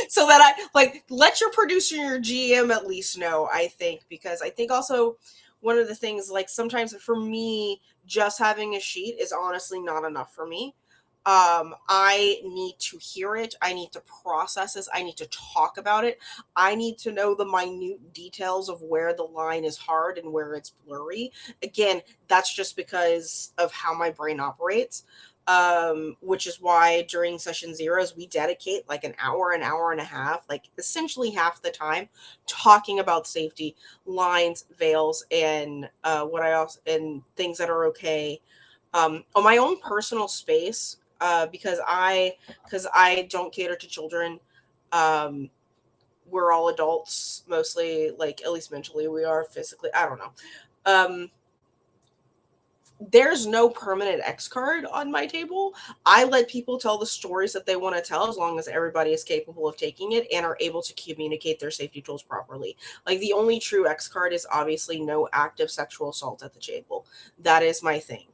So that let your producer and your GM at least know, I think, because I think also one of the things, like sometimes for me, just having a sheet is honestly not enough for me. I need to hear it. I need to process this. I need to talk about it. I need to know the minute details of where the line is hard and where it's blurry. Again, that's just because of how my brain operates. Which is why during session zeros, we dedicate like an hour and a half, like essentially half the time talking about safety, lines, veils, and and things that are okay. On my own personal space, because I don't cater to children. We're all adults, mostly, like at least mentally we are, physically, I don't know. There's no permanent X card on my table. I let people tell the stories that they want to tell as long as everybody is capable of taking it and are able to communicate their safety tools properly. Like the only true X card is obviously no active sexual assault at the table. That is my thing.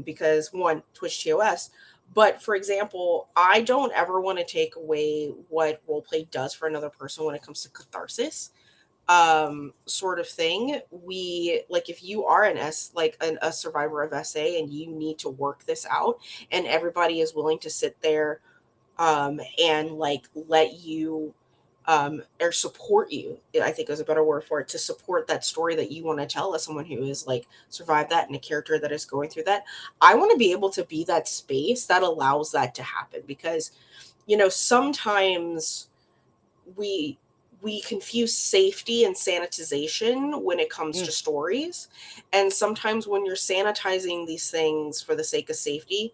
Because one, Twitch TOS. But for example, I don't ever want to take away what roleplay does for another person when it comes to catharsis. Sort of thing. We like if you are a survivor of SA and you need to work this out, and everybody is willing to sit there and like let you or support you, I think is a better word for it, to support that story that you want to tell as someone who has like survived that and a character that is going through that. I want to be able to be that space that allows that to happen, because sometimes we confuse safety and sanitization when it comes to stories. And sometimes when you're sanitizing these things for the sake of safety,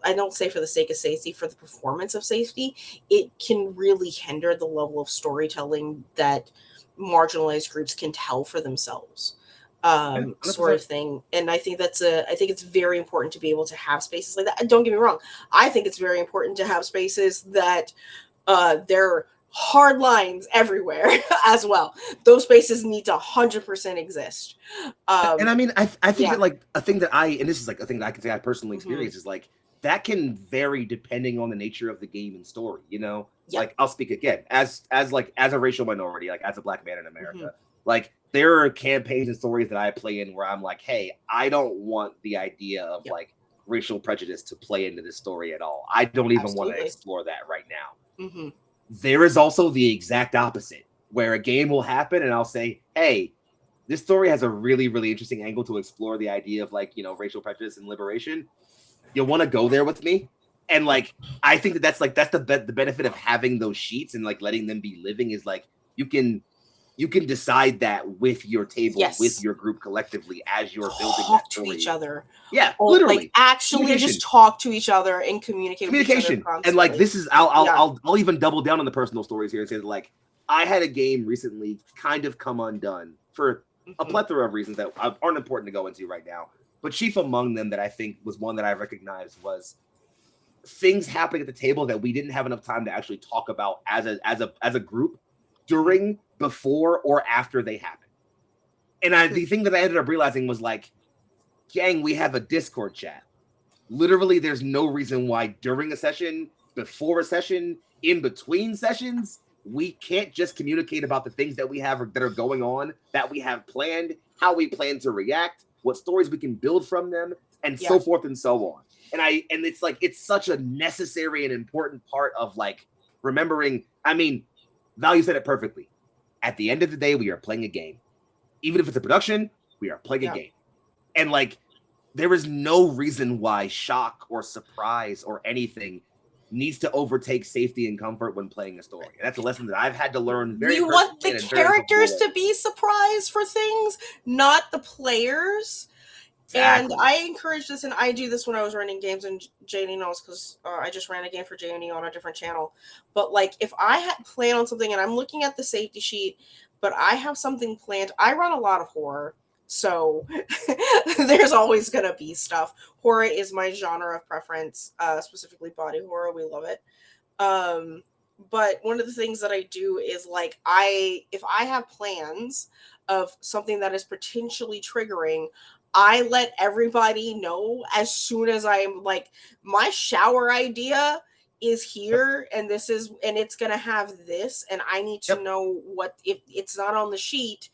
I don't say for the sake of safety, for the performance of safety, it can really hinder the level of storytelling that marginalized groups can tell for themselves. Sort of thing. And I think I think it's very important to be able to have spaces like that. Don't get me wrong. I think it's very important to have spaces that they're hard lines everywhere as well. Those spaces need to 100% exist. And I mean, I think yeah. that like a thing that and this is like a thing that I can say I personally Mhm. experienced is like that can vary depending on the nature of the game and story. You know, Yeah. like I'll speak again as a racial minority, like as a Black man in America. Like there are campaigns and stories that I play in where I'm like, hey, I don't want the idea of like racial prejudice to play into this story at all. I don't even want to explore that right now. There is also the exact opposite, where a game will happen and I'll say, hey, this story has a really, really interesting angle to explore the idea of like, you know, racial prejudice and liberation. You'll want to go there with me. And like, I think that's the benefit of having those sheets and like letting them be living is like, you can decide that with your table, with your group collectively as you're building that story. To each other. Yeah, or literally. Like actually just talk to each other and communicate with each other constantly. And like this is I'll even double down on the personal stories here and say that, like I had a game recently kind of come undone for a plethora of reasons that aren't important to go into right now. But chief among them that I think was one that I recognized was things happening at the table that we didn't have enough time to actually talk about as a group during, before, or after they happen. And the thing that I ended up realizing was like, gang, we have a Discord chat. Literally, there's no reason why during a session, before a session, in between sessions, we can't just communicate about the things that we have that are going on, that we have planned, how we plan to react, what stories we can build from them, and so forth and so on. And it's like, it's such a necessary and important part of like remembering. I mean, Val said it perfectly. At the end of the day, we are playing a game. Even if it's a production, we are playing a game. And like, there is no reason why shock or surprise or anything needs to overtake safety and comfort when playing a story. And that's a lesson that I've had to learn very We want the characters to be surprised for things, not the players. Exactly. And I encourage this, and I do this when I was running games, and Janie knows because I just ran a game for Janie on a different channel. But like, if I had planned on something and I'm looking at the safety sheet, but I have something planned, I run a lot of horror. So there's always going to be stuff. Horror is my genre of preference, specifically body horror. We love it. But one of the things that I do is like, if I have plans of something that is potentially triggering, I let everybody know as soon as I'm like, my shower idea is here and it's going to have this. And I need to know what, if it's not on the sheet.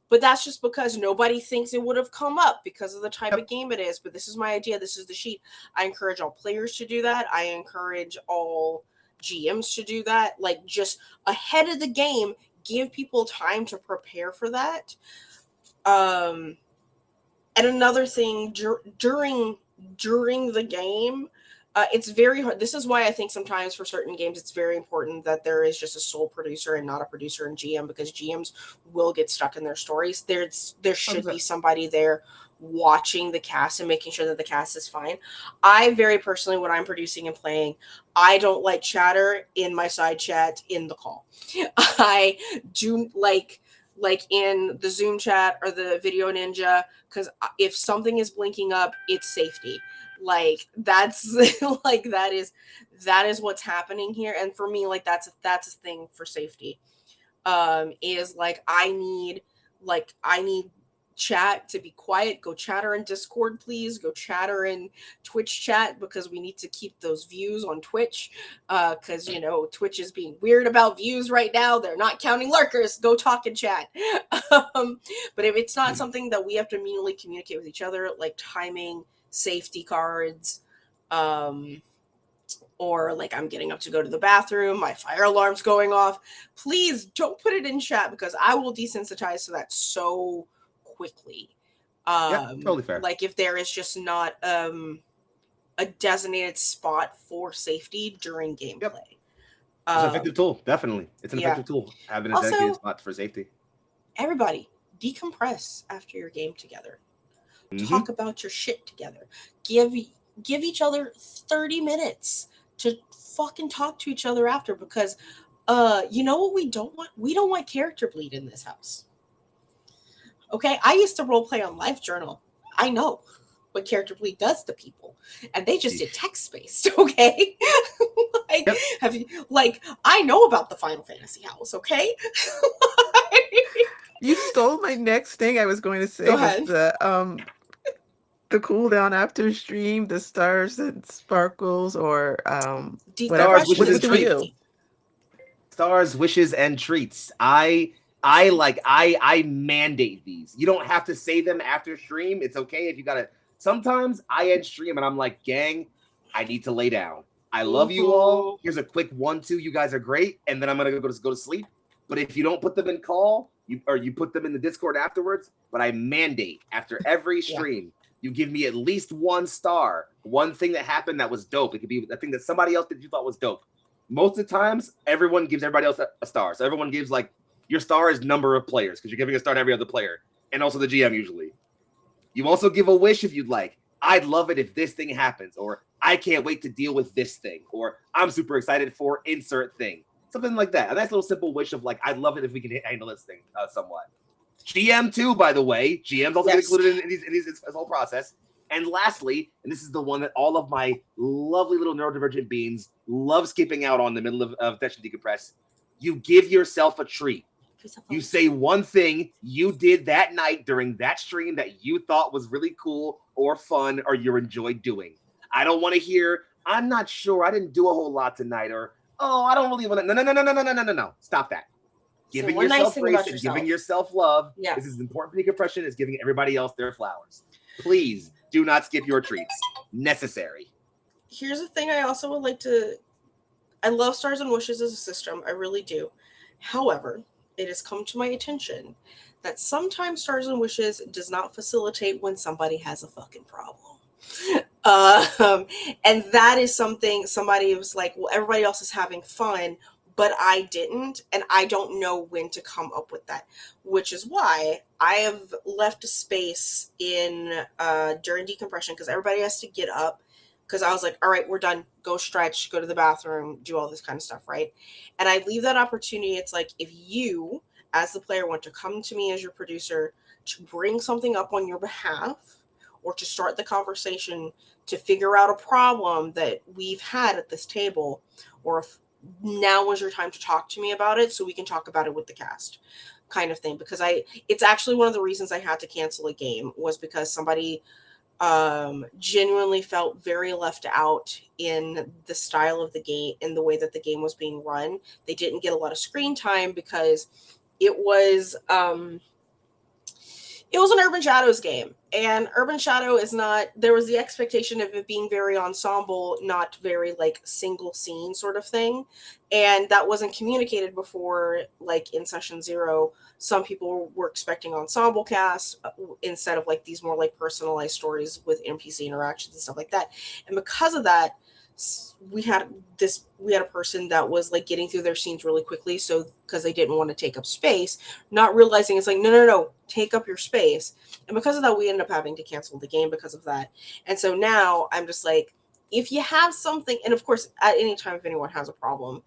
But that's just because nobody thinks it would have come up because of the type of game it is. But this is my idea. This is the sheet. I encourage all players to do that. I encourage all GMs to do that. Like, just ahead of the game, give people time to prepare for that. And another thing, during the game, it's very hard. This is why I think sometimes for certain games, it's very important that there is just a sole producer and not a producer and GM, because GMs will get stuck in their stories. There should be somebody there watching the cast and making sure that the cast is fine. I very personally, when I'm producing and playing, I don't like chatter in my side chat in the call. I do like in the Zoom chat or the Video Ninja, because if something is blinking up, it's safety. Like, that's like, that is what's happening here. And for me, like, that's a thing for safety. Is like, I need chat to be quiet. Go chatter in Discord, please. Go chatter in Twitch chat, because we need to keep those views on Twitch, because Twitch is being weird about views right now. They're not counting lurkers. Go talk in chat. But if it's not something that we have to immediately communicate with each other, like timing, safety cards, or like I'm getting up to go to the bathroom, my fire alarm's going off, please don't put it in chat, because I will desensitize to that so quickly. Totally fair. Like, if there is just not a designated spot for safety during gameplay. It's an effective tool, definitely. It's an effective tool, having a dedicated spot for safety. Everybody, decompress after your game together. Talk about your shit together. Give each other 30 minutes to fucking talk to each other after, because you know what we don't want? We don't want character bleed in this house. Okay, I used to role play on LiveJournal. I know. what Character Bleed does to people, and they just did text based. Okay, like Yep. have you like I know about the Final Fantasy house. Okay, You stole my next thing I was going to say. Go Was ahead. the cooldown after stream, the stars and sparkles, or whatever. Stars, wishes, What and do we treats. do? Stars, wishes, and treats. I mandate these. You don't have to say them after stream. It's okay if you gotta. Sometimes I end stream and I'm like, gang, I need to lay down. I love you all. Here's a quick 1-2. You guys are great, and then I'm gonna go to sleep. But if you don't put them in call, you put them in the Discord afterwards. But I mandate after every stream, you give me at least 1 star, one thing that happened that was dope. It could be a thing that somebody else that you thought was dope. Most of the times, everyone gives everybody else a star. So everyone gives like your star is number of players because you're giving a star to every other player, and also the GM usually. You also give a wish if you'd like. I'd love it if this thing happens, or I can't wait to deal with this thing, or I'm super excited for insert thing. Something like that. A nice little simple wish of like, I'd love it if we can handle this thing somewhat. GM too, by the way. GM's also included in this whole process. And lastly, and this is the one that all of my lovely little neurodivergent beings love skipping out on the middle of Fetch and Decompress, you give yourself a treat. You say one thing you did that night during that stream that you thought was really cool or fun or you enjoyed doing. I don't want to hear, I'm not sure, I didn't do a whole lot tonight, or, oh, I don't really want to. No. Stop that. Giving one yourself nice thing grace about and yourself. giving yourself love. Yeah. This is important for decompression, is giving everybody else their flowers. Please do not skip your treats. Necessary. Here's the thing I also would like to. I love Stars and Wishes as a system. I really do. However, it has come to my attention that sometimes Stars and Wishes does not facilitate when somebody has a fucking problem. And that is something somebody was like, well, everybody else is having fun, but I didn't, and I don't know when to come up with that, which is why I have left a space in during decompression, because everybody has to get up, because I was like, all right, we're done, go stretch, go to the bathroom, do all this kind of stuff, right? And I leave that opportunity. It's like, if you as the player want to come to me as your producer to bring something up on your behalf, or to start the conversation to figure out a problem that we've had at this table, or if now was your time to talk to me about it so we can talk about it with the cast, kind of thing. Because it's actually one of the reasons I had to cancel a game, was because somebody genuinely felt very left out in the style of the game, in the way that the game was being run. They didn't get a lot of screen time because it was an Urban Shadows game, and Urban Shadow is not, there was the expectation of it being very ensemble, not very like single scene sort of thing. And that wasn't communicated before, like in session 0. Some people were expecting ensemble casts instead of like these more like personalized stories with NPC interactions and stuff like that. And because of that, we had a person that was like getting through their scenes really quickly, so because they didn't want to take up space, not realizing it's like no, take up your space. And because of that, we ended up having to cancel the game because of that. And so now I'm just like, if you have something, and of course at any time if anyone has a problem,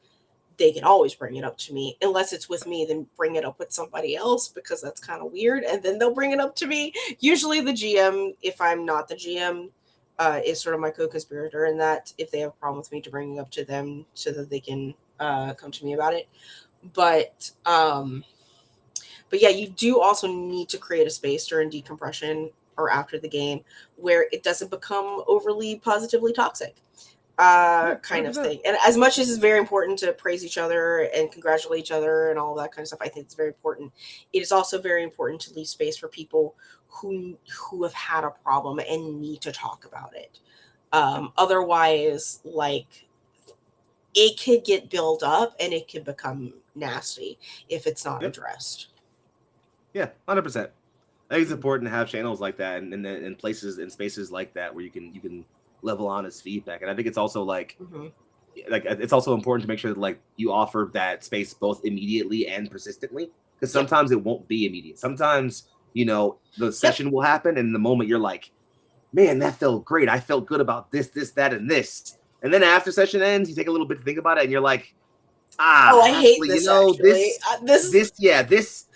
they can always bring it up to me. Unless it's with me, then bring it up with somebody else, because that's kind of weird, and then they'll bring it up to me. Usually the GM, if I'm not the GM, is sort of my co-conspirator, and that if they have a problem with me, to bring it up to them so that they can come to me about it. But yeah, you do also need to create a space during decompression or after the game where it doesn't become overly positively toxic, kind of thing. And as much as it's very important to praise each other and congratulate each other and all that kind of stuff, I think it's very important. It is also very important to leave space for people who have had a problem and need to talk about it. Otherwise, like, it could get built up and it could become nasty if it's not addressed. Yeah, 100%. I think it's important to have channels like that and places and spaces like that where you can level honest feedback. And I think it's also like it's also important to make sure that like you offer that space both immediately and persistently, because sometimes it won't be immediate. Sometimes, you know, the session will happen and in the moment you're like, man, that felt great. I felt good about this, that, and this. And then after session ends, you take a little bit to think about it and you're like, I hate this. You know, actually. this,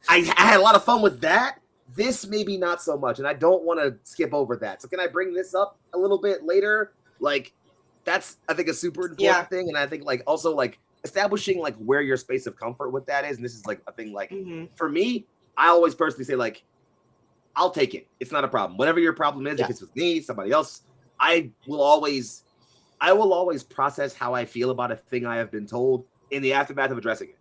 I had a lot of fun with that. this maybe not so much, and I don't want to skip over that. So can I bring this up a little bit later? Like, that's I think a super important thing, and I think like also like establishing like where your space of comfort with that is, and this is like a thing like for me, I always personally say like, I'll take it. It's not a problem. Whatever your problem is, if it's with me, somebody else, I will always process how I feel about a thing I have been told in the aftermath of addressing it.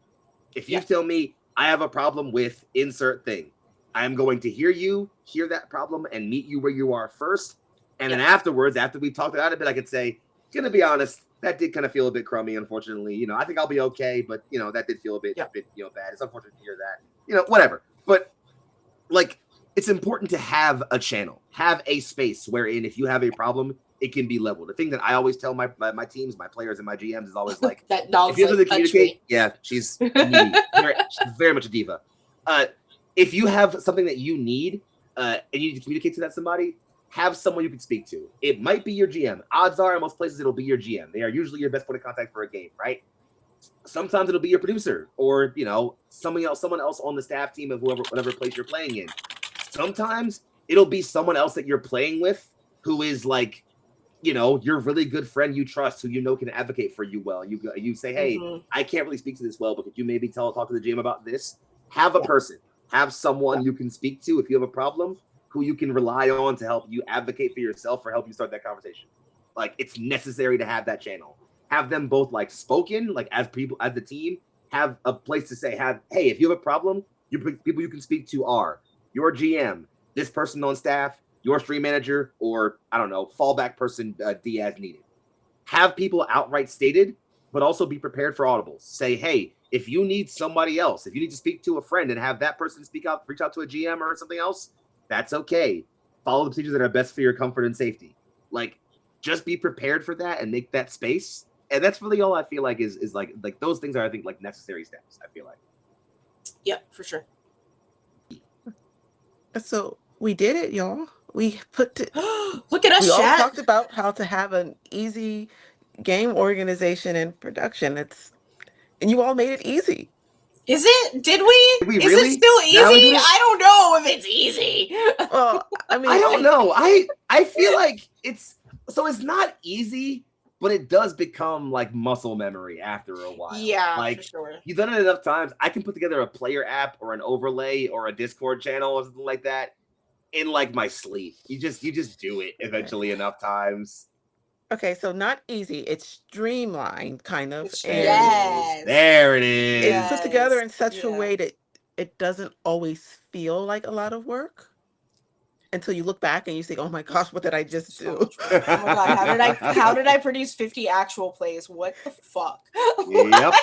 If you tell me I have a problem with insert thing, I am going to hear that problem, and meet you where you are first. And then afterwards, after we talked it out a bit, I could say, gonna be honest, that did kind of feel a bit crummy, unfortunately. You know, I think I'll be okay, but you know, that did feel a bit bad. It's unfortunate to hear that. You know, whatever. But like, it's important to have a channel, have a space wherein if you have a problem, it can be leveled. The thing that I always tell my teams, my players, and my GMs is always like, that dog's if you have like, to communicate, she's she's very much a diva. If you have something that you need and you need to communicate to that somebody, have someone you can speak to. It might be your GM. Odds are in most places it'll be your GM. They are usually your best point of contact for a game, right? Sometimes it'll be your producer, or you know, someone else on the staff team of whatever place you're playing in. Sometimes it'll be someone else that you're playing with who is like, you know, your really good friend you trust, who you know can advocate for you well. You say, hey, I can't really speak to this well, but could you maybe talk to the GM about this? Have a person, have someone you can speak to if you have a problem, who you can rely on to help you advocate for yourself or help you start that conversation. Like, it's necessary to have that channel. Have them both like spoken, like as people, as the team, have a place to say, hey, if you have a problem, people you can speak to are your GM, this person on staff, your stream manager, or I don't know, fallback person D as needed. Have people outright stated, but also be prepared for audibles. Say, hey, if you need somebody else, if you need to speak to a friend and have that person reach out to a GM or something else, that's okay. Follow the procedures that are best for your comfort and safety. Like, just be prepared for that and make that space. And that's really all I feel like is like those things are, I think, like necessary steps, I feel like. Yep, for sure. So we did it, y'all. We put it. Look at us, We all chat. talked about how to have an easy game organization and production. And you all made it easy. Is it? Did we? Did we Is really? it still Now we easy? did it? I don't know if it's easy. Well, I mean, I don't know. I feel like it's not easy, but it does become like muscle memory after a while. Yeah, like for sure. you've done it enough times. I can put together a player app or an overlay or a Discord channel or something like that in like my sleep. You just do it eventually enough times. Okay, so not easy. It's streamlined, kind of. And Yes. There it is. it's put together in such a Yeah. way that it doesn't always feel like a lot of work until you look back and you say, "Oh my gosh, what did I just So do?" true. Oh my god, how did I produce 50 actual plays? What the fuck? Yep.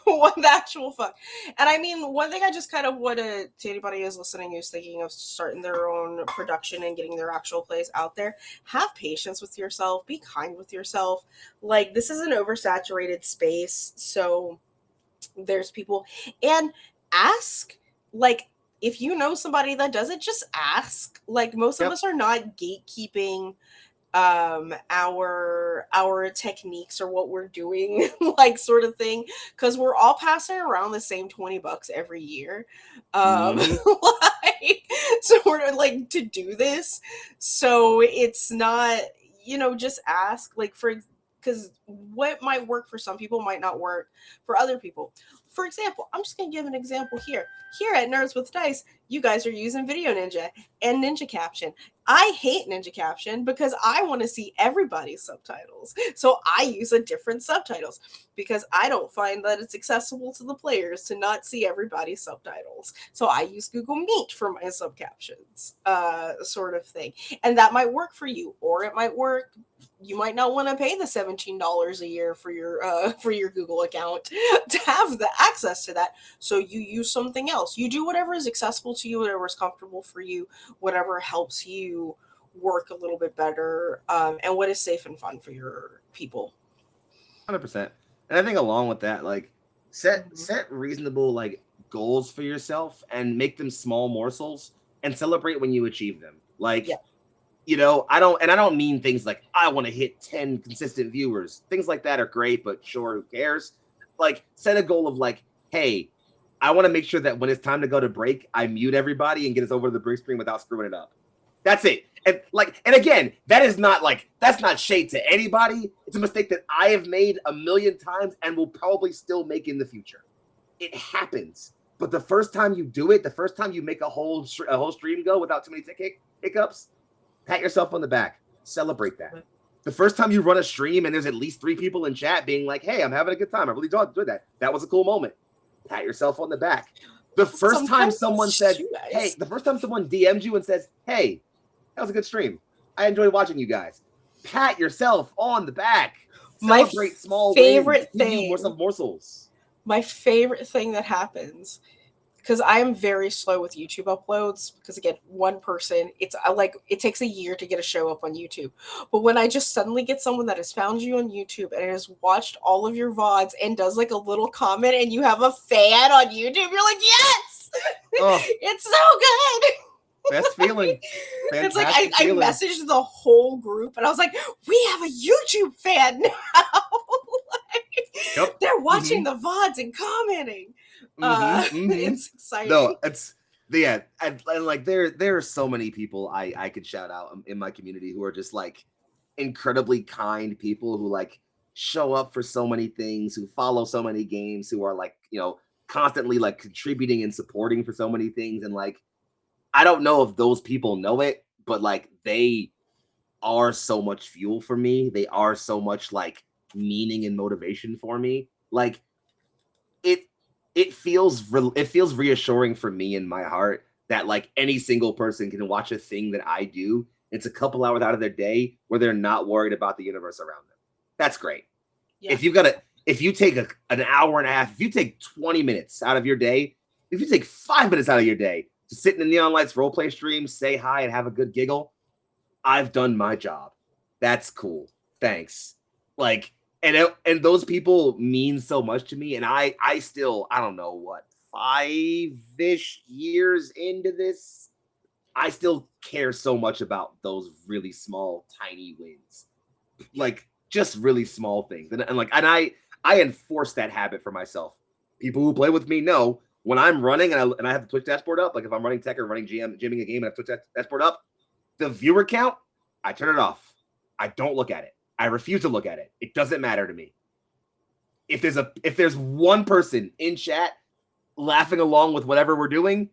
What the actual fuck? And I mean, one thing I just kind of want to anybody who's listening who's thinking of starting their own production and getting their actual plays out there, have patience with yourself, be kind with yourself. Like, this is an oversaturated space, so there's people, and ask, like, if you know somebody that does it, just ask. Like, most of us are not gatekeeping our techniques or what we're doing, like, sort of thing, because we're all passing around the same $20 every year. Like, so we're like to do this. So it's not, just ask, like, because what might work for some people might not work for other people. For example, I'm just going to give an example here. Here at Nerds with Dice, you guys are using Video Ninja and Ninja Caption. I hate Ninja Caption because I want to see everybody's subtitles. So I use a different subtitles because I don't find that it's accessible to the players to not see everybody's subtitles. So I use Google Meet for my subcaptions, sort of thing. And that might work for you, or it might work. You might not want to pay the $17 a year for your Google account to have the access to that. So you use something else. You do whatever is accessible to you, whatever is comfortable for you, whatever helps you work a little bit better, and what is safe and fun for your people. 100%. And I think along with that, like, set reasonable like goals for yourself and make them small morsels and celebrate when you achieve them. Like, I don't mean things like I want to hit 10 consistent viewers. Things like that are great, but sure, who cares? Like, set a goal of like, hey, I want to make sure that when it's time to go to break, I mute everybody and get us over to the break screen without screwing it up. That's it. And again, that's not shade to anybody. It's a mistake that I have made a million times and will probably still make in the future. It happens. But the first time you do it, the first time you make a whole stream go without too many hiccups, pat yourself on the back. Celebrate that. The first time you run a stream and there's at least 3 people in chat being like, hey, I'm having a good time. I really enjoyed that. That was a cool moment. Pat yourself on the back. The first time someone said, hey, the first time someone DM'd you and says, hey, that was a good stream. I enjoyed watching you guys. Pat yourself on the back. Celebrate small favorite wins. thing. More morsels. My favorite thing that happens, because I am very slow with YouTube uploads, because again, one person, it takes a year to get a show up on YouTube. But when I just suddenly get someone that has found you on YouTube and has watched all of your VODs and does like a little comment and you have a fan on YouTube, you're like, yes! Oh, it's so good. Best feeling. It's like I messaged the whole group and I was like, we have a YouTube fan now. Like, they're watching the VODs and commenting. It's exciting. No, it's and like there are so many people I could shout out in my community who are just like incredibly kind people who like show up for so many things, who follow so many games, who are like, you know, constantly like contributing and supporting for so many things. And like, I don't know if those people know it, but like they are so much fuel for me. They are so much like meaning and motivation for me. Like it feels reassuring for me in my heart that like any single person can watch a thing that I do. It's a couple hours out of their day where they're not worried about the universe around them. That's great. Yeah. If you take an hour and a half, if you take 20 minutes out of your day, if you take 5 minutes out of your day to sit in the Neon Lights roleplay stream, say hi and have a good giggle, I've done my job. That's cool. Thanks. Like, and those people mean so much to me. And I still, I don't know what, 5-ish years into this, I still care so much about those really small, tiny wins. Like, just really small things. And I enforce that habit for myself. People who play with me know when I'm running and I have the Twitch dashboard up, like if I'm running tech or running GMing a game and I have Twitch dashboard up, the viewer count, I turn it off. I don't look at it. I refuse to look at it. It doesn't matter to me. If there's one person in chat laughing along with whatever we're doing,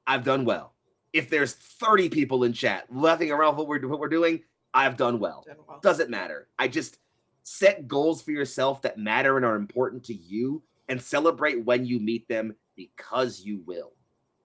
I've done well. If there's 30 people in chat laughing around with what we're doing, I've done well. Doesn't matter. I just set goals for yourself that matter and are important to you and celebrate when you meet them, because you will.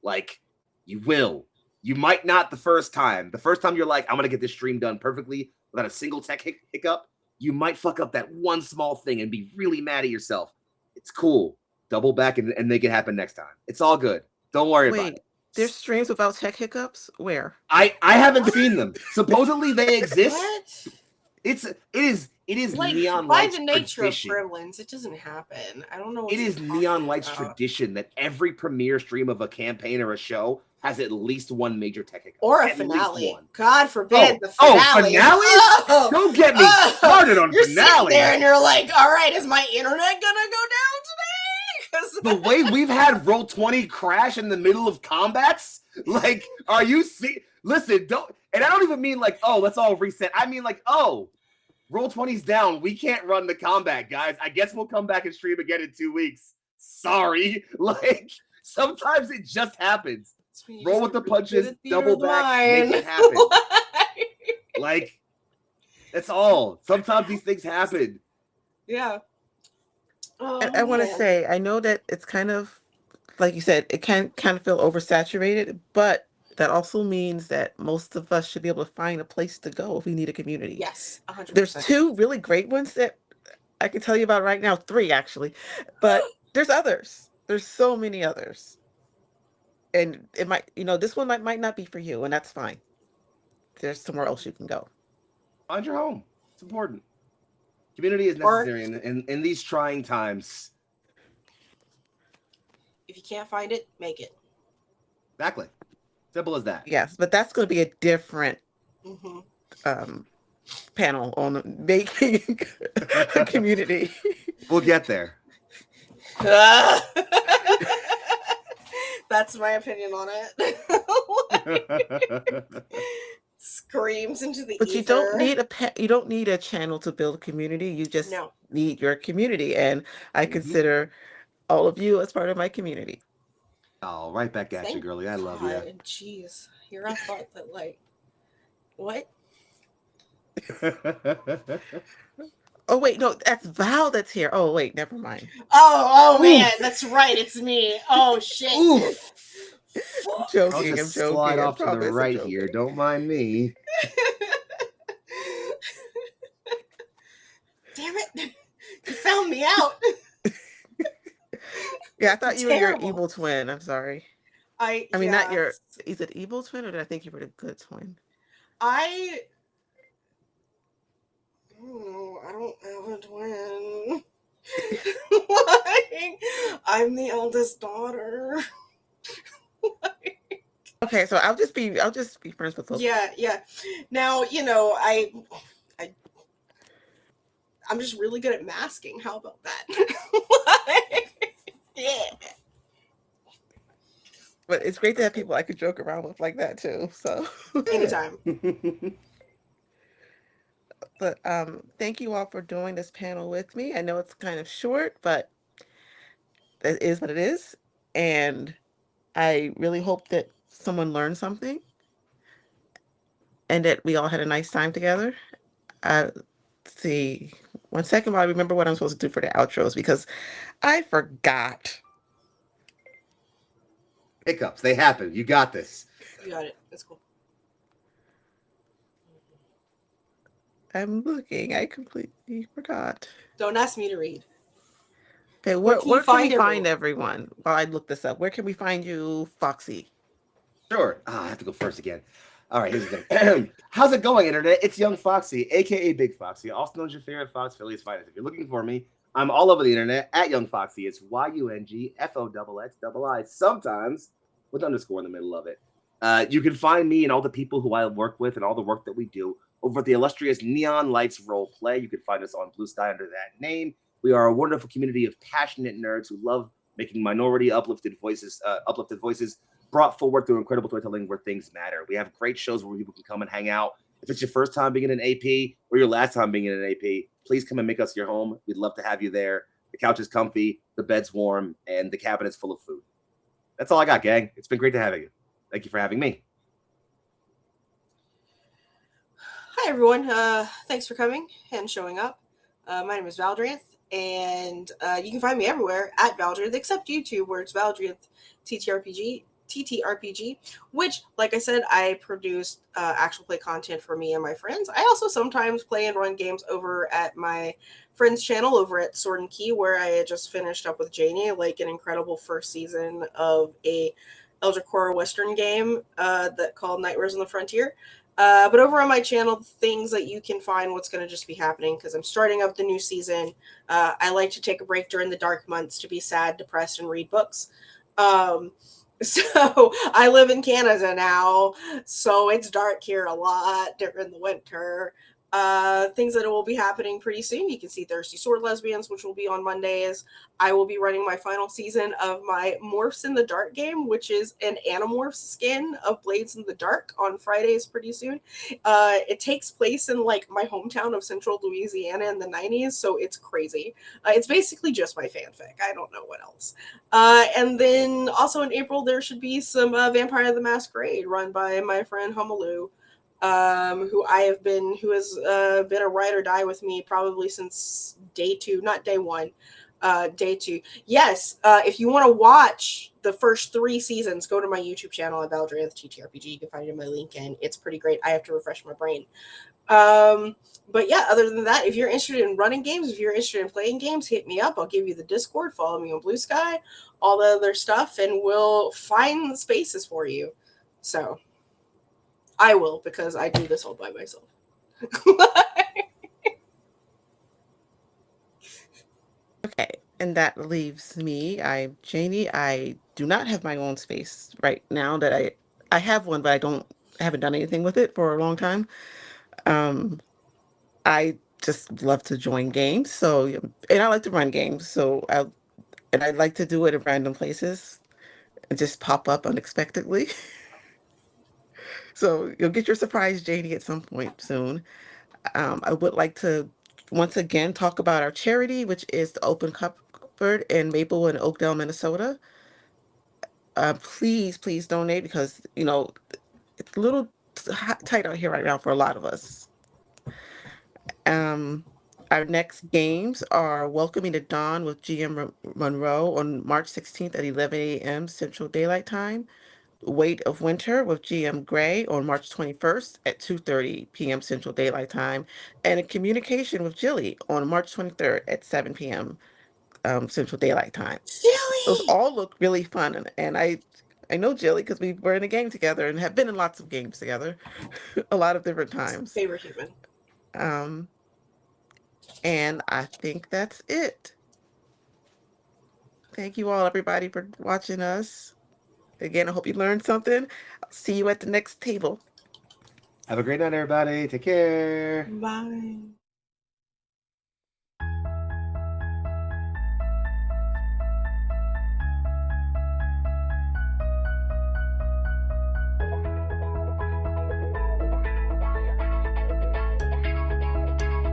Like, you will. You might not the first time. The first time you're like, I'm going to get this stream done perfectly without a single tech hiccup, you might fuck up that one small thing and be really mad at yourself. It's cool. Double back and make it happen next time. It's all good. Don't worry about it. There's streams without tech hiccups? Where? I haven't seen them. Supposedly they exist. What? It is like, Neon by Lights the nature tradition. of Gremlins, it doesn't happen. I don't know what it is Neon Lights tradition that every premiere stream of a campaign or a show has at least one major tech hiccup. Or a finale. God forbid the finale. Finale? Don't get me started on you're finale. Sitting there and you're like, all right, is my internet gonna go down today? The way we've had Roll20 crash in the middle of combats, like, are you listen, don't, and I don't even mean like, oh, let's all reset. I mean like, oh, Roll20's down. We can't run the combat, guys. I guess we'll come back and stream again in 2 weeks. Sorry. Like, sometimes it just happens. Roll with the punches, double back, make it happen. Like, that's all. Sometimes these things happen. Yeah. I want to say, I know that it's kind of, like you said, it can kind of feel oversaturated, but that also means that most of us should be able to find a place to go if we need a community. Yes, 100%. There's 2 really great ones that I can tell you about right now, 3 actually, but there's others. There's so many others. And it might, this one might not be for you, and that's fine. There's somewhere else you can go. Find your home. It's important. Community is necessary in these trying times. If you can't find it, make it. Exactly. Simple as that. Yes, but that's going to be a different panel on making a community. We'll get there. That's my opinion on it. Screams into the But ether. you don't need you don't need a channel to build a community. You just No. need your community, and I Mhm. consider all of you as part of my community. Oh, right back at you, Thank girlie. I love you. God, jeez. Here I thought that, like, what? Oh wait, no, that's Val that's here. Oh wait, never mind. Oh man, Oof. that's right. It's me. Oh shit. Oof. I'm Fuck. I'll joking. I'm just joking. slide I off to the promise I'm right joking. here. Don't mind me. Damn it. You found me out. Yeah, I thought you were your Terrible. evil twin. I'm sorry. I mean, not your. Is it evil twin, or did I think you were the good twin? I don't have a twin. Like, I'm the eldest daughter. Okay, so I'll just be friends with those. Yeah. Now, I'm just really good at masking. How about that? Yeah. But it's great to have people I could joke around with like that too. So Anytime. But thank you all for doing this panel with me. I know it's kind of short, but it is what it is. And I really hope that someone learned something and that we all had a nice time together. Let's see. 1 second while I remember what I'm supposed to do for the outros because I forgot. Hiccups, they happen. You got this. You got it. That's cool. I'm looking. I completely forgot. Don't ask me to read. Okay, where can we find everyone? While I look this up, where can we find you, Foxy? Sure. I have to go first again. All right, here's the thing. How's it going, Internet? It's Young Foxy, aka Big Foxy, also known as your favorite Fox Phillies finest. If you're looking for me, I'm all over the Internet at Young Foxy. It's YUNGFOXXII, sometimes with underscore in the middle of it. You can find me and all the people who I work with and all the work that we do over at the illustrious Neon Lights Role Play. You can find us on Blue Sky under that name. We are a wonderful community of passionate nerds who love making minority uplifted voices brought forward through incredible storytelling where things matter. We have great shows where people can come and hang out. If it's your first time being in an AP or your last time being in an AP, please come and make us your home. We'd love to have you there. The couch is comfy, the bed's warm, and the cabinet's full of food. That's all I got, gang. It's been great to have you. Thank you for having me. Hi, everyone. Thanks for coming and showing up. My name is Valdranth, and you can find me everywhere at Valdranth, except YouTube, where it's Valdranth TTRPG, which, like I said, I produce actual play content for me and my friends. I also sometimes play and run games over at my friend's channel over at Sword and Key, where I had just finished up with Janie, like an incredible first season of a Elder Core Western game that called Nightmares on the Frontier. But over on my channel, things that you can find what's going to just be happening because I'm starting up the new season. I like to take a break during the dark months to be sad, depressed, and read books. So I live in Canada now, so it's dark here a lot during the winter. Things that will be happening pretty soon. You can see Thirsty Sword Lesbians, which will be on Mondays. I will be running my final season of my Morphs in the Dark game, which is an Animorphs skin of Blades in the Dark on Fridays pretty soon. It takes place in like my hometown of Central Louisiana in the 90s, so it's crazy. It's basically just my fanfic. I don't know what else. And then also in April, there should be some Vampire the Masquerade run by my friend Humalu. Who has been a ride or die with me probably since day 2, not day 1, day 2. Yes, if you want to watch the first 3 seasons, go to my YouTube channel at Valdranth TTRPG. You can find it in my link, and it's pretty great. I have to refresh my brain. But yeah, other than that, if you're interested in running games, if you're interested in playing games, hit me up. I'll give you the Discord, follow me on Blue Sky, all the other stuff, and we'll find spaces for you. So I will, because I do this all by myself. Okay, and that leaves me. I'm Janie. I do not have my own space right now. That I have one, but I haven't done anything with it for a long time. I just love to join games, and I like to run games. And I like to do it at random places. just pop up unexpectedly. So you'll get your surprise Janie at some point soon. I would like to once again talk about our charity, which is the Open Cupboard in Maple and Oakdale, Minnesota. Please, please donate because, it's a little tight out here right now for a lot of us. Our next games are Welcoming to Dawn with GM Monroe on March 16th at 11 a.m. Central Daylight Time. Weight of Winter with GM Gray on March 21st at 2:30 p.m. Central Daylight Time. And a Communication with Jilly on March 23rd at 7 p.m. Central Daylight Time. Those Silly. all look really fun. And I know Jilly because we were in a game together and have been in lots of games together a lot of different times. Favorite human. And I think that's it. Thank you all, everybody, for watching us. Again, I hope you learned something. I'll see you at the next table. Have a great night, everybody. Take care. Bye.